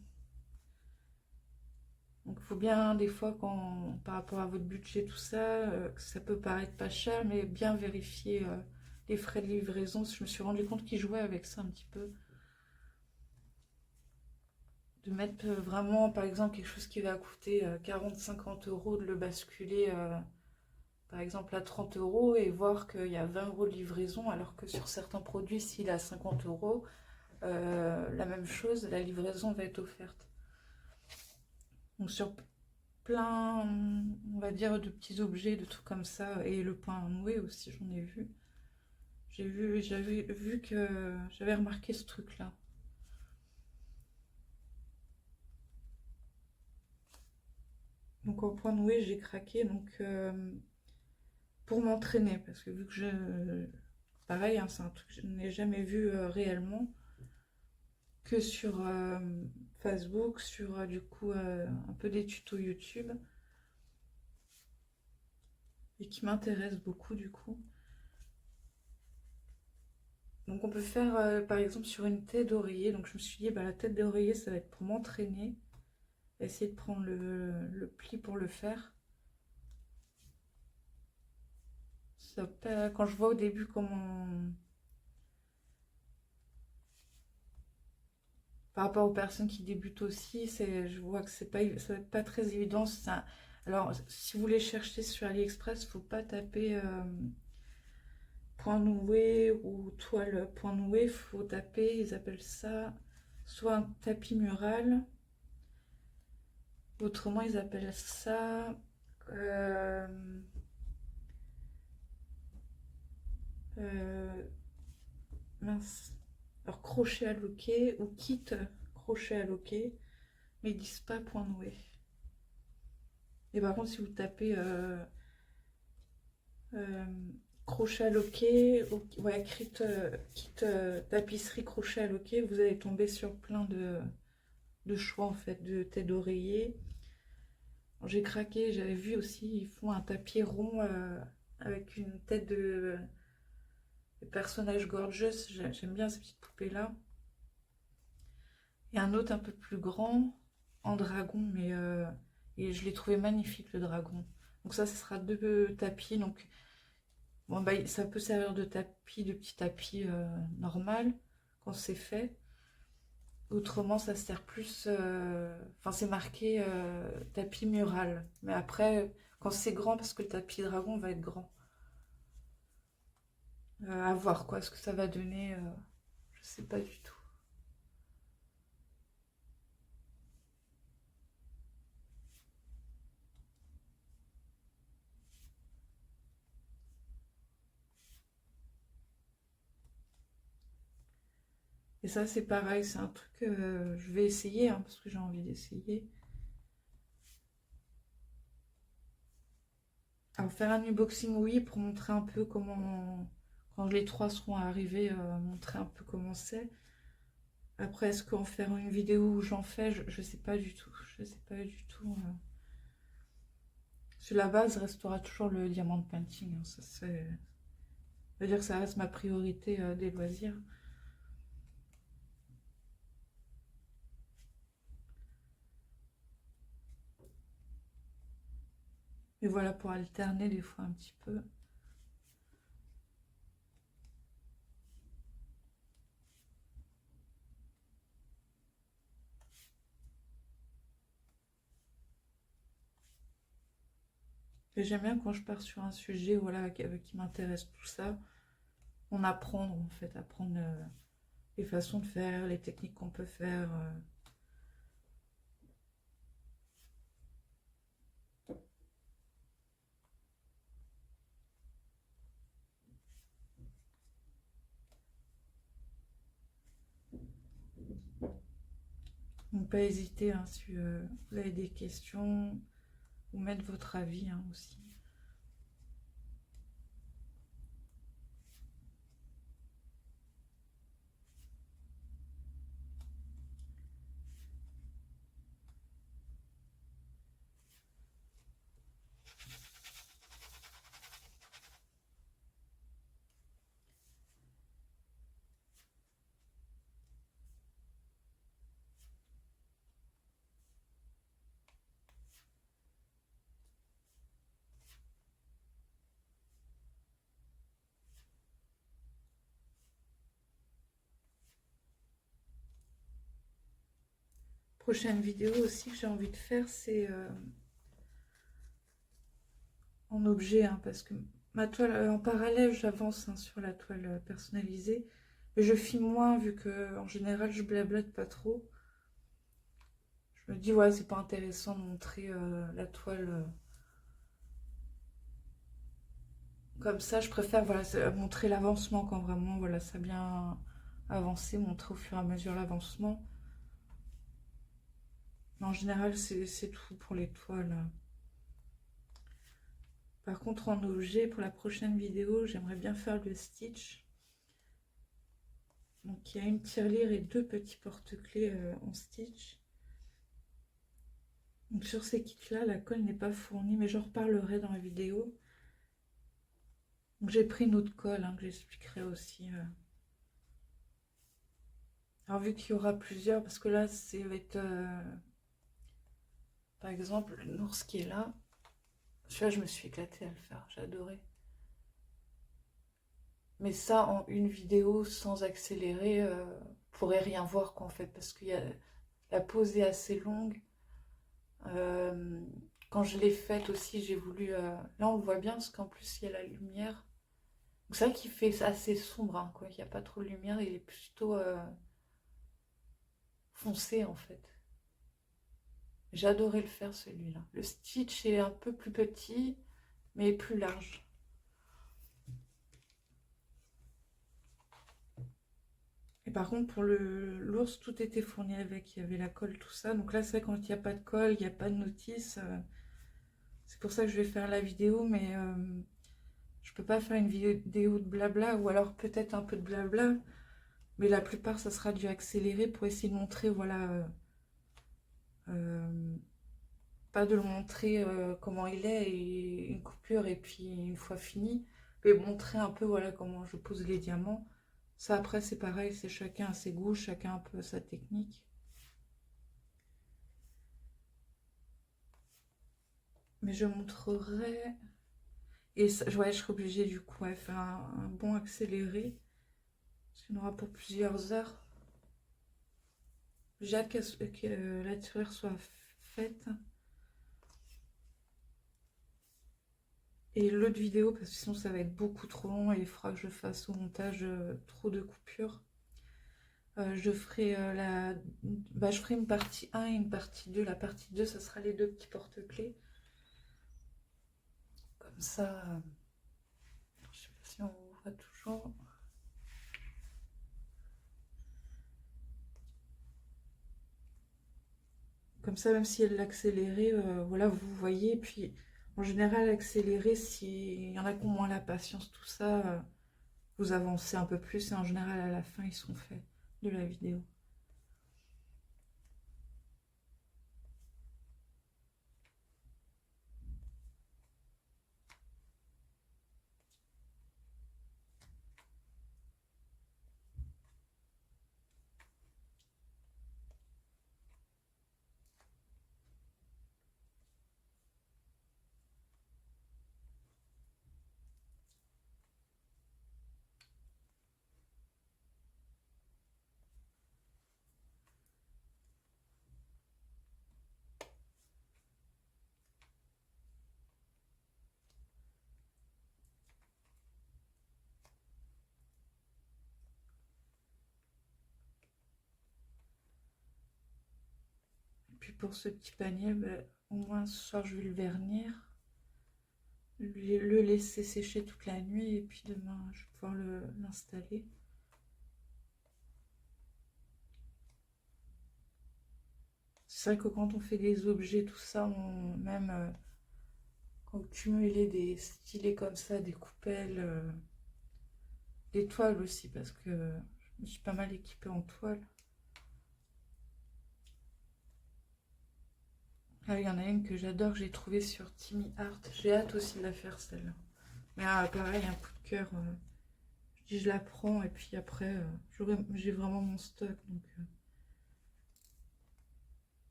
Donc il faut bien des fois par rapport à votre budget tout ça, que ça peut paraître pas cher, mais bien vérifier les frais de livraison. Je me suis rendu compte qu'ils jouaient avec ça un petit peu. De mettre vraiment par exemple quelque chose qui va coûter 40-50 euros, de le basculer par exemple à 30 euros et voir qu'il y a 20 euros de livraison, alors que sur certains produits, s'il est à 50 euros, la même chose, la livraison va être offerte. Donc sur plein, on va dire, de petits objets, de trucs comme ça, et le point noué aussi, j'en ai vu. J'avais vu que j'avais remarqué ce truc-là. Donc au point noué, j'ai craqué donc pour m'entraîner, parce que vu que pareil, hein, c'est un truc que je n'ai jamais vu réellement, que sur Facebook, sur du coup un peu des tutos YouTube, et qui m'intéresse beaucoup du coup. Donc on peut faire par exemple sur une tête d'oreiller. Donc je me suis dit, bah, la tête d'oreiller, ça va être pour m'entraîner. Essayer de prendre le pli pour le faire. Quand je vois au début comment... Par rapport aux personnes qui débutent aussi, je vois que ça va être pas très évident. Alors, si vous voulez chercher sur AliExpress, il ne faut pas taper point noué ou toile point noué. Il faut taper, ils appellent ça soit un tapis mural, autrement ils appellent ça euh, euh, mince. Alors, crochet à loquet ou kit crochet à loquet, mais ils disent pas point noué. Et par contre, si vous tapez euh, crochet à loquet, ouais, kit tapisserie crochet à loquet, vous allez tomber sur plein de choix en fait, de têtes d'oreiller. J'ai craqué, j'avais vu aussi, ils font un tapis rond avec une tête de personnage gorgeous. J'aime bien ces petites poupées-là. Et un autre un peu plus grand, en dragon, mais et je l'ai trouvé magnifique le dragon. Donc ça, ce sera deux tapis. Donc bon, bah, ça peut servir de tapis, de petit tapis normal quand c'est fait. Autrement, ça sert plus. Enfin, c'est marqué tapis mural. Mais après, quand c'est grand, parce que le tapis dragon va être grand. À voir quoi, ce que ça va donner, je sais pas du tout. Et ça, c'est pareil, c'est un truc que je vais essayer, hein, parce que j'ai envie d'essayer. Alors, faire un unboxing, oui, pour montrer un peu comment, quand les trois seront arrivés, montrer un peu comment c'est. Après, est-ce qu'en faire une vidéo où j'en fais, je sais pas du tout. Je sais pas du tout. Sur la base, restera toujours le diamant painting, hein, ça veut dire que ça reste ma priorité des loisirs. Mais voilà, pour alterner des fois un petit peu. Et j'aime bien quand je pars sur un sujet voilà, qui m'intéresse tout ça, on apprend en fait, apprendre les façons de faire, les techniques qu'on peut faire. Donc pas hésiter hein, si vous avez des questions ou mettre votre avis hein, aussi. Prochaine vidéo aussi que j'ai envie de faire, c'est en objet, hein, parce que ma toile, en parallèle, j'avance hein, sur la toile personnalisée, Mais je filme moins vu que en général je blablate pas trop. Je me dis ouais c'est pas intéressant de montrer la toile comme ça. Je préfère voilà, montrer l'avancement quand vraiment voilà, ça a bien avancé, montrer au fur et à mesure l'avancement. Mais en général c'est tout pour les toiles. Par contre en objet pour la prochaine vidéo j'aimerais bien faire le stitch. Donc il y a une tirelire et deux petits porte-clés en stitch. Donc sur ces kits-là, la colle n'est pas fournie, mais j'en reparlerai dans la vidéo. Donc j'ai pris une autre colle que j'expliquerai aussi. Alors vu qu'il y aura plusieurs, parce que là, c'est va être... par exemple, l'ours qui est là. Celui-là, je me suis éclatée à le faire, j'ai adoré. Mais ça, en une vidéo, sans accélérer, pourrait rien voir quoi, en fait, parce que la pause est assez longue. Quand je l'ai faite aussi, j'ai voulu... Là, on le voit bien, parce qu'en plus, il y a la lumière. C'est vrai qu'il fait assez sombre, hein, quoi. Il n'y a pas trop de lumière, il est plutôt foncé en fait. J'ai adoré le faire celui-là. Le stitch est un peu plus petit, mais plus large. Et par contre, pour l'ours, tout était fourni avec. Il y avait la colle, tout ça. Donc là, c'est vrai, quand il n'y a pas de colle, il n'y a pas de notice. C'est pour ça que je vais faire la vidéo, mais je peux pas faire une vidéo de blabla, ou alors peut-être un peu de blabla. Mais la plupart, ça sera du accéléré pour essayer de montrer, voilà... pas de le montrer comment il est, et une coupure, et puis une fois fini, mais montrer un peu voilà comment je pose les diamants. Ça après c'est pareil, c'est chacun à ses goûts, chacun un peu sa technique. Mais je montrerai, et ça, ouais, je serai obligée du coup à faire un bon accéléré, parce qu'on aura pour plusieurs heures. J'ai hâte que la tirelire soit faite. Et l'autre vidéo, parce que sinon ça va être beaucoup trop long et il faudra que je fasse au montage trop de coupures. Je ferai je ferai une partie 1 et une partie 2. La partie 2, ça sera les deux petits porte-clés. Comme ça, je sais pas si on voit toujours. Comme ça, même si elle l'accélérée, voilà, vous voyez. Puis, en général, accéléré, s'il y en a qui ont moins la patience, tout ça, vous avancez un peu plus. Et en général, à la fin, ils sont faits de la vidéo. Et puis, pour ce petit panier, au moins, ce soir, je vais le vernir. Le laisser sécher toute la nuit, et puis demain je vais pouvoir l'installer. C'est vrai que quand on fait des objets, tout ça, même quand cumuler des stylets comme ça, des coupelles, des toiles aussi, parce que je me suis pas mal équipée en toile. Ah, il y en a une que j'adore, que j'ai trouvée sur Timmy Art. J'ai hâte aussi de la faire celle-là. Mais pareil, un coup de cœur. Je dis je la prends et puis après, j'ai vraiment mon stock. Donc,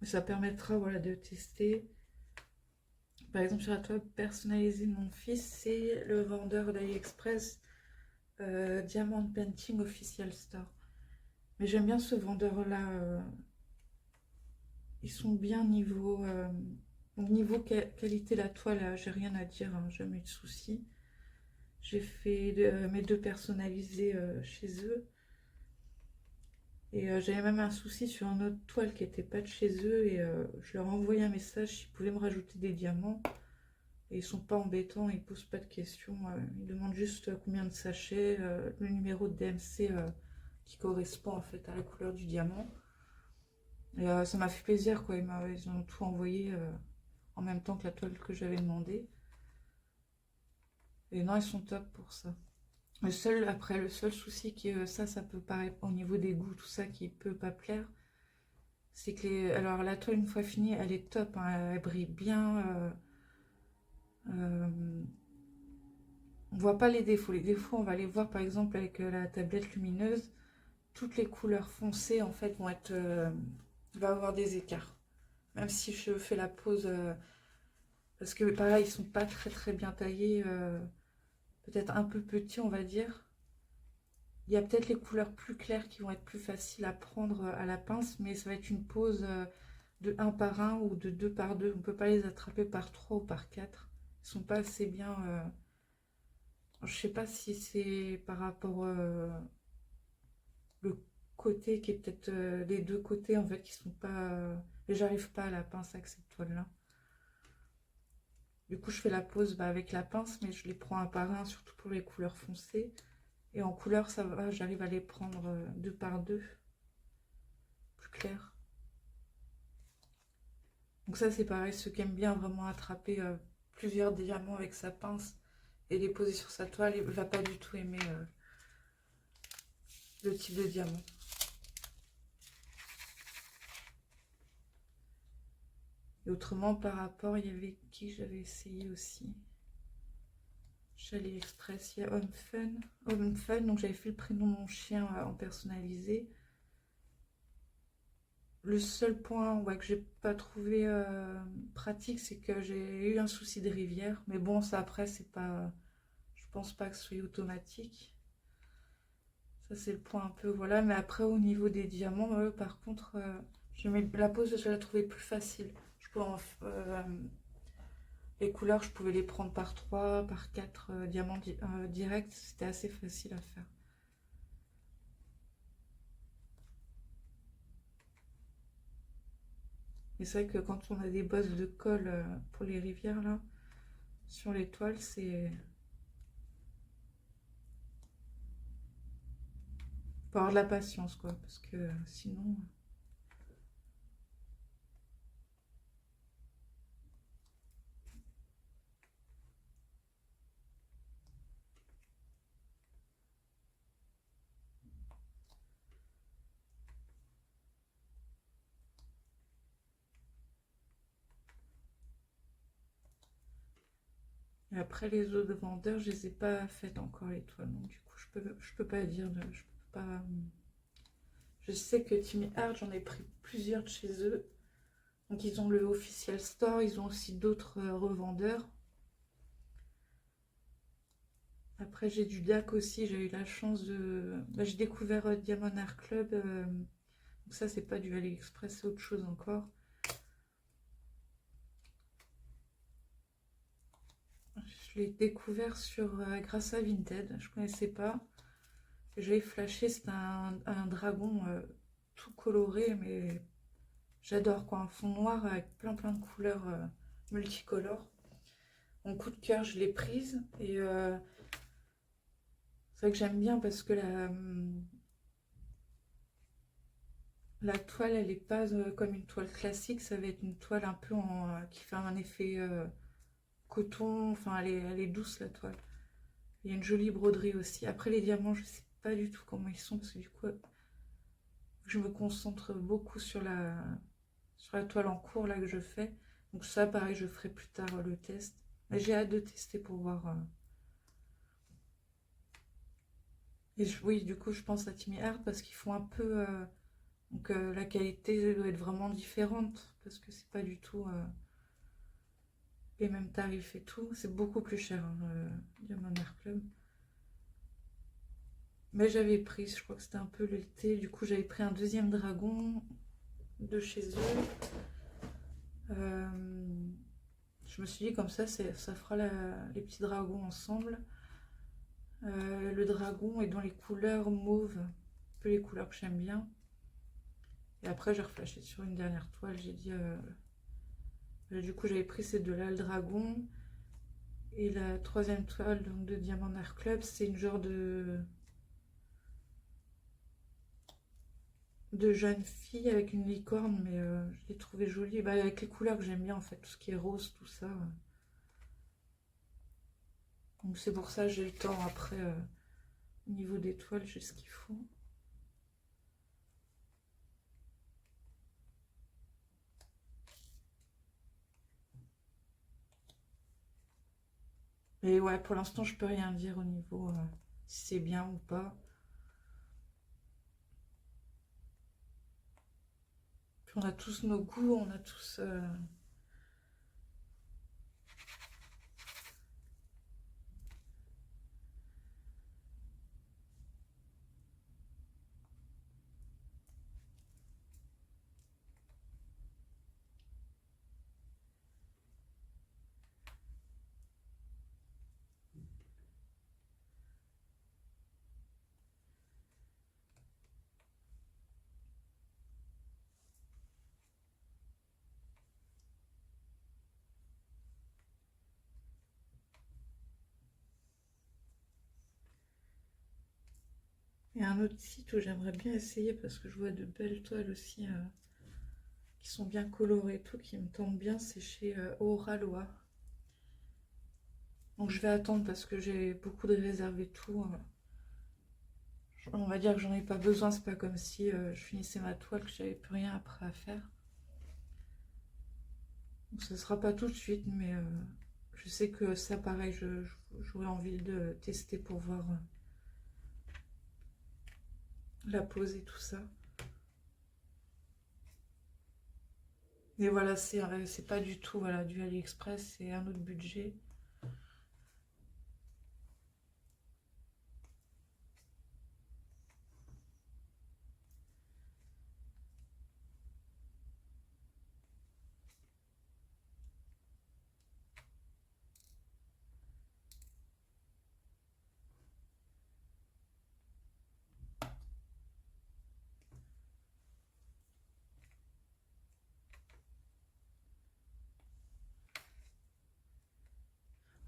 ça permettra voilà, de tester. Par exemple, sur la toile personnalisée de mon fils, c'est le vendeur d'AliExpress Diamond Painting Official Store. Mais j'aime bien ce vendeur-là. Ils sont bien niveau qualité la toile, j'ai rien à dire, hein, jamais eu de soucis. J'ai fait mes deux personnalisés chez eux. Et j'avais même un souci sur une autre toile qui n'était pas de chez eux. Et je leur ai envoyé un message s'ils pouvaient me rajouter des diamants. Et ils sont pas embêtants, ils posent pas de questions. Ils demandent juste combien de sachets, le numéro de DMC qui correspond en fait à la couleur du diamant. Et ça m'a fait plaisir, quoi. Ils ont tout envoyé en même temps que la toile que j'avais demandé. Et non, ils sont top pour ça. Le seul souci qui ça peut paraître au niveau des goûts, tout ça qui peut pas plaire, c'est que alors la toile une fois finie, elle est top, hein, elle brille bien. On voit pas les défauts. Les défauts, on va les voir par exemple avec la tablette lumineuse. Toutes les couleurs foncées en fait vont être, va avoir des écarts. Même si je fais la pose, parce que pareil, ils sont pas très bien taillés, peut-être un peu petits, on va dire. Il y a peut-être les couleurs plus claires qui vont être plus faciles à prendre à la pince, mais ça va être une pose de un par un ou de 2 par 2. On ne peut pas les attraper par 3 ou par 4. Ils sont pas assez bien. Je sais pas si c'est par rapport le côté qui est peut-être les deux côtés en fait qui sont pas. Mais j'arrive pas à la pince avec cette toile-là. Du coup, je fais la pose avec la pince, mais je les prends un par un, surtout pour les couleurs foncées. Et en couleur, ça va, j'arrive à les prendre 2 par 2, plus clair. Donc ça, c'est pareil, ceux qui aiment bien vraiment attraper plusieurs diamants avec sa pince et les poser sur sa toile, il ne va pas du tout aimer le type de diamant. Et autrement, par rapport, il y avait qui j'avais essayé aussi. Chez AliExpress, il y a Home Fun. Home Fun, donc j'avais fait le prénom de mon chien en personnalisé. Le seul point que j'ai pas trouvé pratique, c'est que j'ai eu un souci de rivière. Mais bon, ça après, c'est pas. Je pense pas que ce soit automatique. Ça, c'est le point un peu, voilà. Mais après, au niveau des diamants, par contre, la pose, je la trouvais plus facile. Je pouvais les couleurs, je pouvais les prendre par 3 par 4 diamants directs. C'était assez facile à faire. Et c'est vrai que quand on a des bosses de colle pour les rivières, là, sur les toiles, c'est... Faut avoir de la patience, quoi, parce que sinon... Et après, les autres vendeurs, je les ai pas faites encore, les toiles, donc du coup, je peux pas dire, je peux pas... Je sais que Timmy Art, j'en ai pris plusieurs de chez eux. Donc ils ont le official store, ils ont aussi d'autres revendeurs. Après j'ai du DAC aussi, j'ai eu la chance de... j'ai découvert Diamond Art Club. Donc ça c'est pas du AliExpress, c'est autre chose encore. Je l'ai découvert grâce à Vinted, je connaissais pas. J'avais flashé, c'est un dragon tout coloré, mais j'adore quoi, un fond noir avec plein de couleurs multicolores. Mon coup de cœur, je l'ai prise et c'est vrai que j'aime bien parce que la toile, elle n'est pas comme une toile classique, ça va être une toile un peu qui fait un effet coton, enfin elle est douce la toile. Il y a une jolie broderie aussi. Après les diamants, je ne sais pas du tout comment ils sont parce que du coup, je me concentre beaucoup sur la toile en cours là que je fais. Donc ça, pareil, je ferai plus tard le test. Mais j'ai hâte de tester pour voir. Et oui, du coup, je pense à Timmy Art parce qu'ils font un peu... donc la qualité doit être vraiment différente parce que c'est pas du tout les mêmes tarifs et tout. C'est beaucoup plus cher, hein, Diamond Art Club. Mais j'avais pris, je crois que c'était un peu l'été. Du coup, j'avais pris un deuxième dragon de chez eux. Je me suis dit comme ça fera les petits dragons ensemble. Le dragon est dans les couleurs mauve, un peu les couleurs que j'aime bien. Et après j'ai reflashé sur une dernière toile, j'ai dit... du coup j'avais pris ces deux-là, le dragon. Et la troisième toile donc, de Diamant Art Club, c'est une genre de jeune fille avec une licorne, mais je l'ai trouvée jolie. Bah, avec les couleurs que j'aime bien en fait, tout ce qui est rose, tout ça. Donc c'est pour ça que j'ai le temps après, au niveau des toiles, j'ai ce qu'il faut. Mais ouais, pour l'instant, je peux rien dire au niveau si c'est bien ou pas. Puis on a tous nos goûts, on a tous... Il y a un autre site où j'aimerais bien essayer parce que je vois de belles toiles aussi qui sont bien colorées et tout, qui me tentent bien, c'est chez Oraloa. Donc je vais attendre parce que j'ai beaucoup de réserves et tout. On va dire que j'en ai pas besoin, c'est pas comme si je finissais ma toile, que j'avais plus rien après à faire. Donc ce sera pas tout de suite, mais je sais que ça pareil, j'aurais envie de tester pour voir la pose et tout ça. Mais voilà, c'est pas du tout voilà, du AliExpress, c'est un autre budget.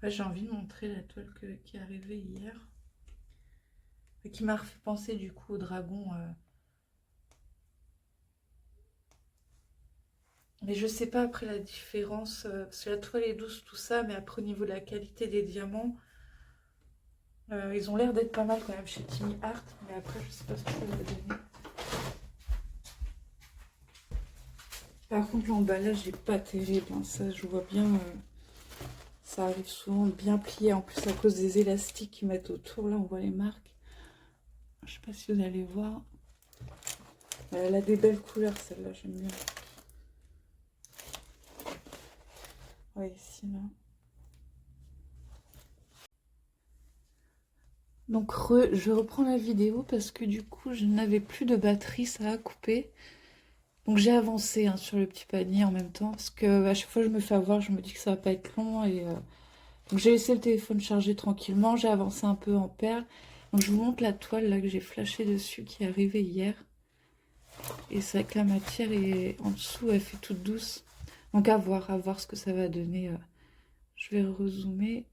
Ouais, j'ai envie de montrer la toile qui est arrivée hier. Et qui m'a fait penser du coup au dragon. Mais je sais pas après la différence, parce que la toile est douce, tout ça, mais après au niveau de la qualité des diamants, ils ont l'air d'être pas mal quand même chez Timmy Art, mais après je sais pas ce que ça va donner. Par contre l'emballage est pas terrible, hein. Ça je vois bien, ça arrive souvent bien plié, en plus à cause des élastiques qu'ils mettent autour, là on voit les marques. Je sais pas si vous allez voir. Elle a des belles couleurs celle-là, j'aime bien. Ouais, ici là. Donc je reprends la vidéo parce que du coup je n'avais plus de batterie, ça a coupé. Donc j'ai avancé hein, sur le petit panier en même temps parce que à chaque fois je me fais avoir, je me dis que ça va pas être long et donc j'ai laissé le téléphone charger tranquillement, j'ai avancé un peu en perles. Donc je vous montre la toile là que j'ai flashé dessus qui est arrivée hier. Et c'est vrai que la matière est en dessous, elle fait toute douce. Donc à voir ce que ça va donner. Je vais rezoomer.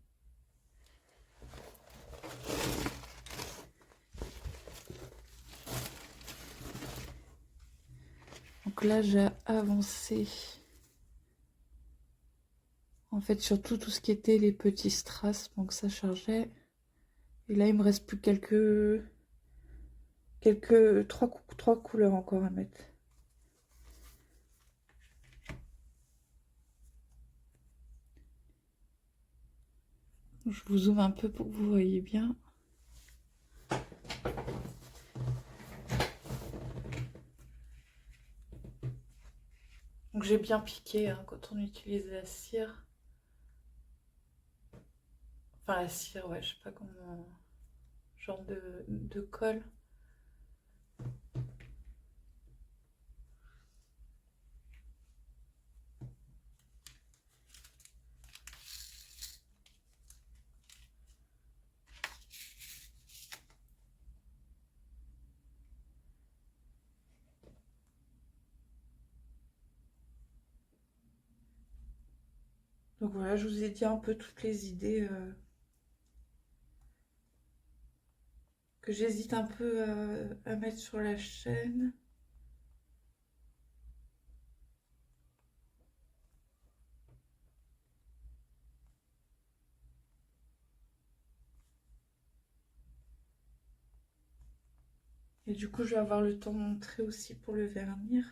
Donc là j'ai avancé en fait surtout tout ce qui était les petits strass, donc ça chargeait. Et là il me reste plus trois couleurs encore à mettre. Je vous zoome un peu pour que vous voyez bien. Donc j'ai bien piqué hein, quand on utilise la cire. Enfin la cire, ouais, je sais pas comment... Genre de colle. Donc voilà, je vous ai dit un peu toutes les idées que j'hésite un peu à mettre sur la chaîne. Et du coup, je vais avoir le temps de montrer aussi pour le vernir.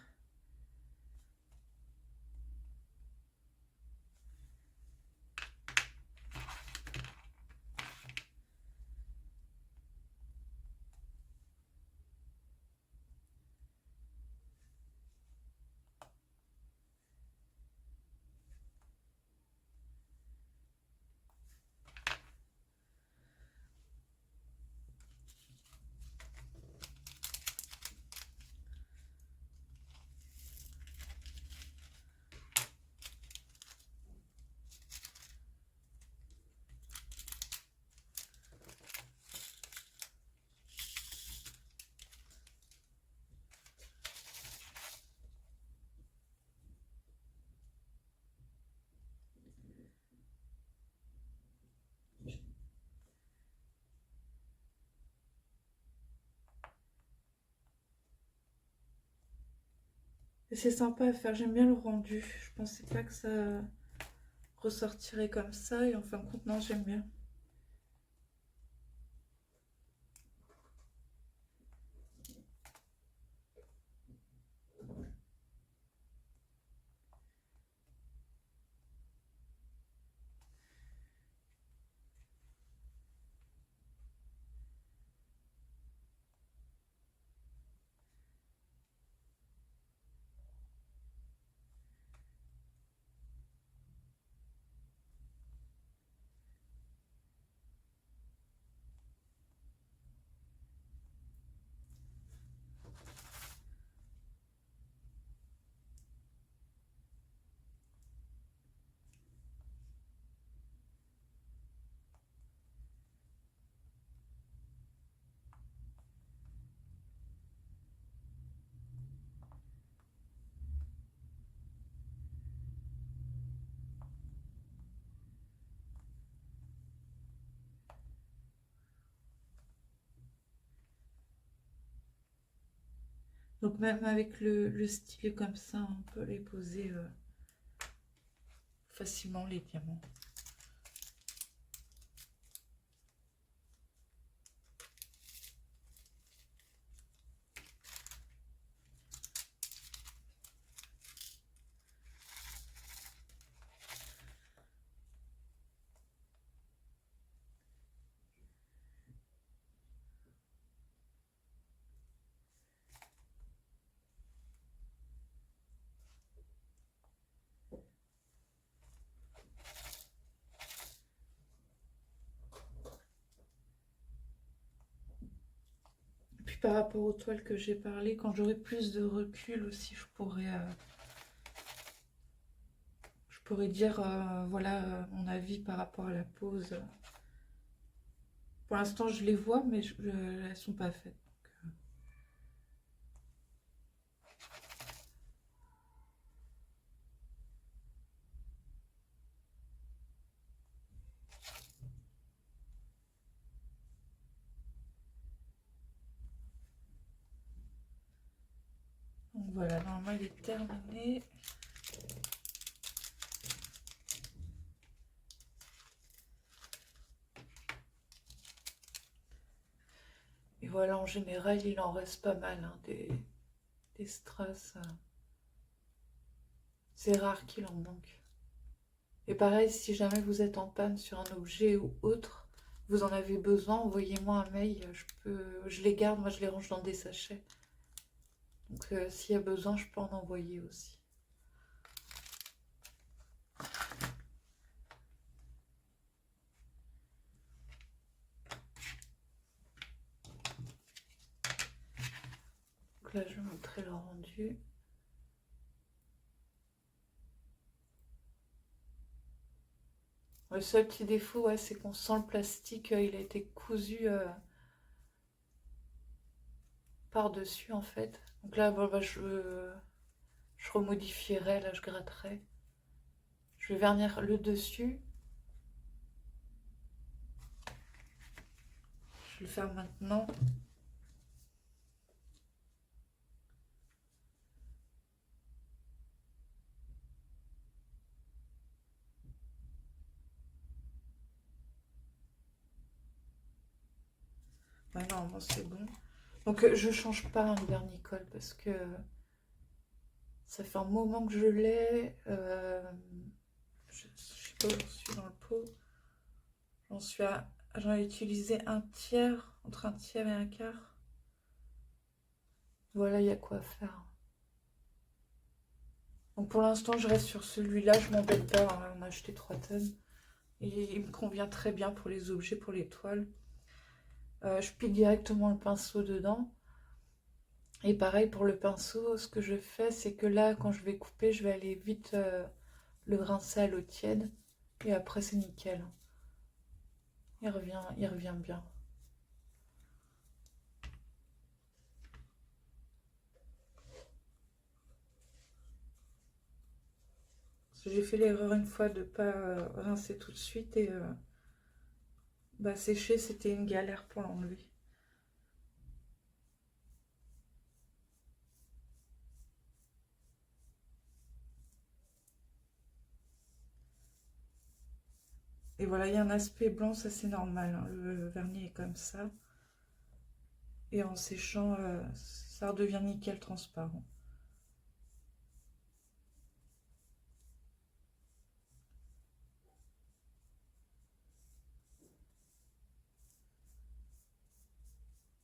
Et c'est sympa à faire, j'aime bien le rendu. Je pensais pas que ça ressortirait comme ça et en fin de compte, non, j'aime bien. Donc même avec le stylet comme ça, on peut les poser facilement les diamants. Et puis par rapport aux toiles que j'ai parlé, quand j'aurai plus de recul aussi, je pourrais dire voilà mon avis par rapport à la pose. Pour l'instant, je les vois, mais elles sont pas faites. Donc voilà, normalement il est terminé. Et voilà, en général, il en reste pas mal, hein, des strass. C'est rare qu'il en manque. Et pareil, si jamais vous êtes en panne sur un objet ou autre, vous en avez besoin, envoyez-moi un mail, je les garde, moi je les range dans des sachets. Donc s'il y a besoin, je peux en envoyer aussi. Donc là, je vais montrer le rendu. Le seul petit défaut, ouais, c'est qu'on sent le plastique, il a été cousu par-dessus en fait. Donc là, bon, bah, je remodifierai, là je gratterai. Je vais vernir le dessus. Je vais le faire maintenant. Ouais, normalement c'est bon. Donc je change pas le vernicole parce que ça fait un moment que je l'ai. Je sais pas où j'en suis dans le pot. J'en ai utilisé un tiers, entre un tiers et un quart. Voilà, il y a quoi faire. Donc pour l'instant, je reste sur celui-là. Je m'embête pas, hein, on a acheté 3 tonnes. Et il me convient très bien pour les objets, pour les toiles. Je pique directement le pinceau dedans. Et pareil pour le pinceau, ce que je fais, c'est que là, quand je vais couper, je vais aller vite le rincer à l'eau tiède. Et après, c'est nickel. Il revient bien. J'ai fait l'erreur une fois de ne pas rincer tout de suite et bah, sécher, c'était une galère pour l'enlever. Et voilà, il y a un aspect blanc, ça c'est normal, hein. Le vernis est comme ça. Et en séchant, ça redevient nickel transparent.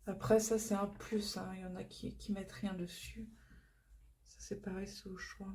Après, ça c'est un plus, hein. Il y en a qui mettent rien dessus. Ça c'est pareil, c'est au choix.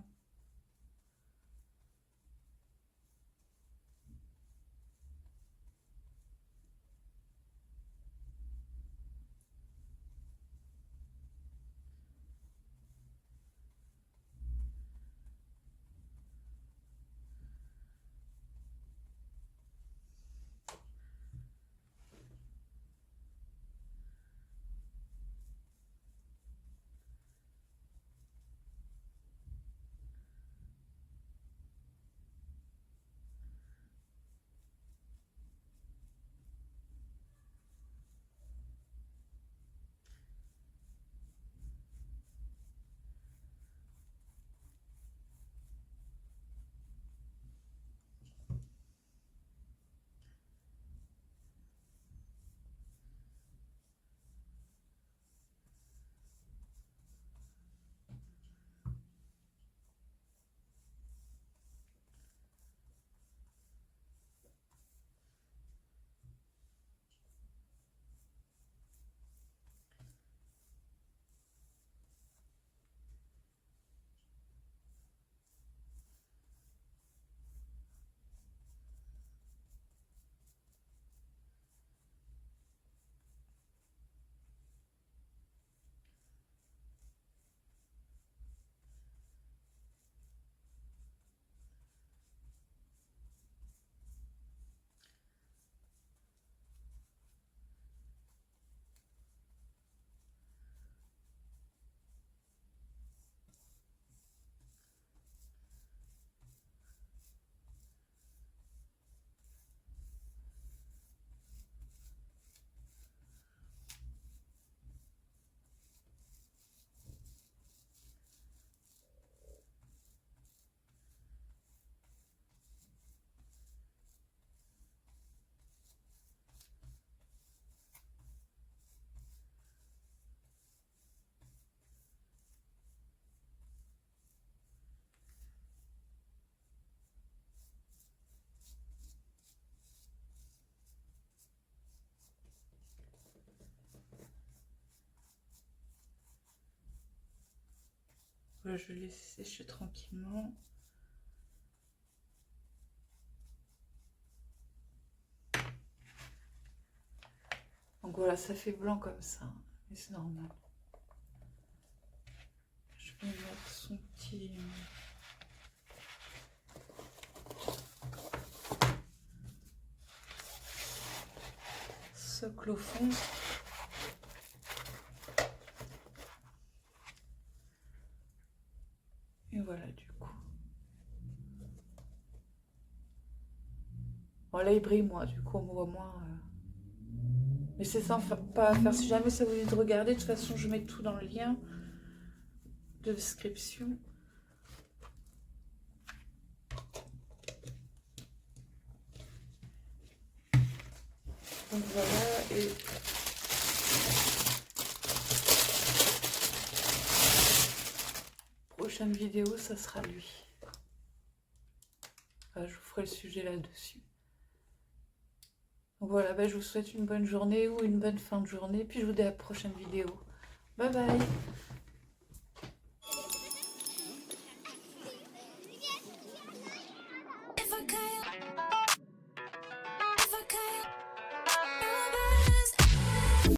Voilà, je laisse sécher tranquillement. Donc voilà, ça fait blanc comme ça, mais c'est normal. Je vais mettre son petit socle au fond. Et voilà, du coup. Bon, là, il brille moins, du coup, on me voit moins. Mais c'est sympa à faire. Si jamais ça vous dit de regarder, de toute façon, je mets tout dans le lien de description. Donc voilà, et prochaine vidéo, ça sera lui. Enfin, je vous ferai le sujet là-dessus. Donc voilà, je vous souhaite une bonne journée ou une bonne fin de journée. Puis je vous dis à la prochaine vidéo. Bye bye!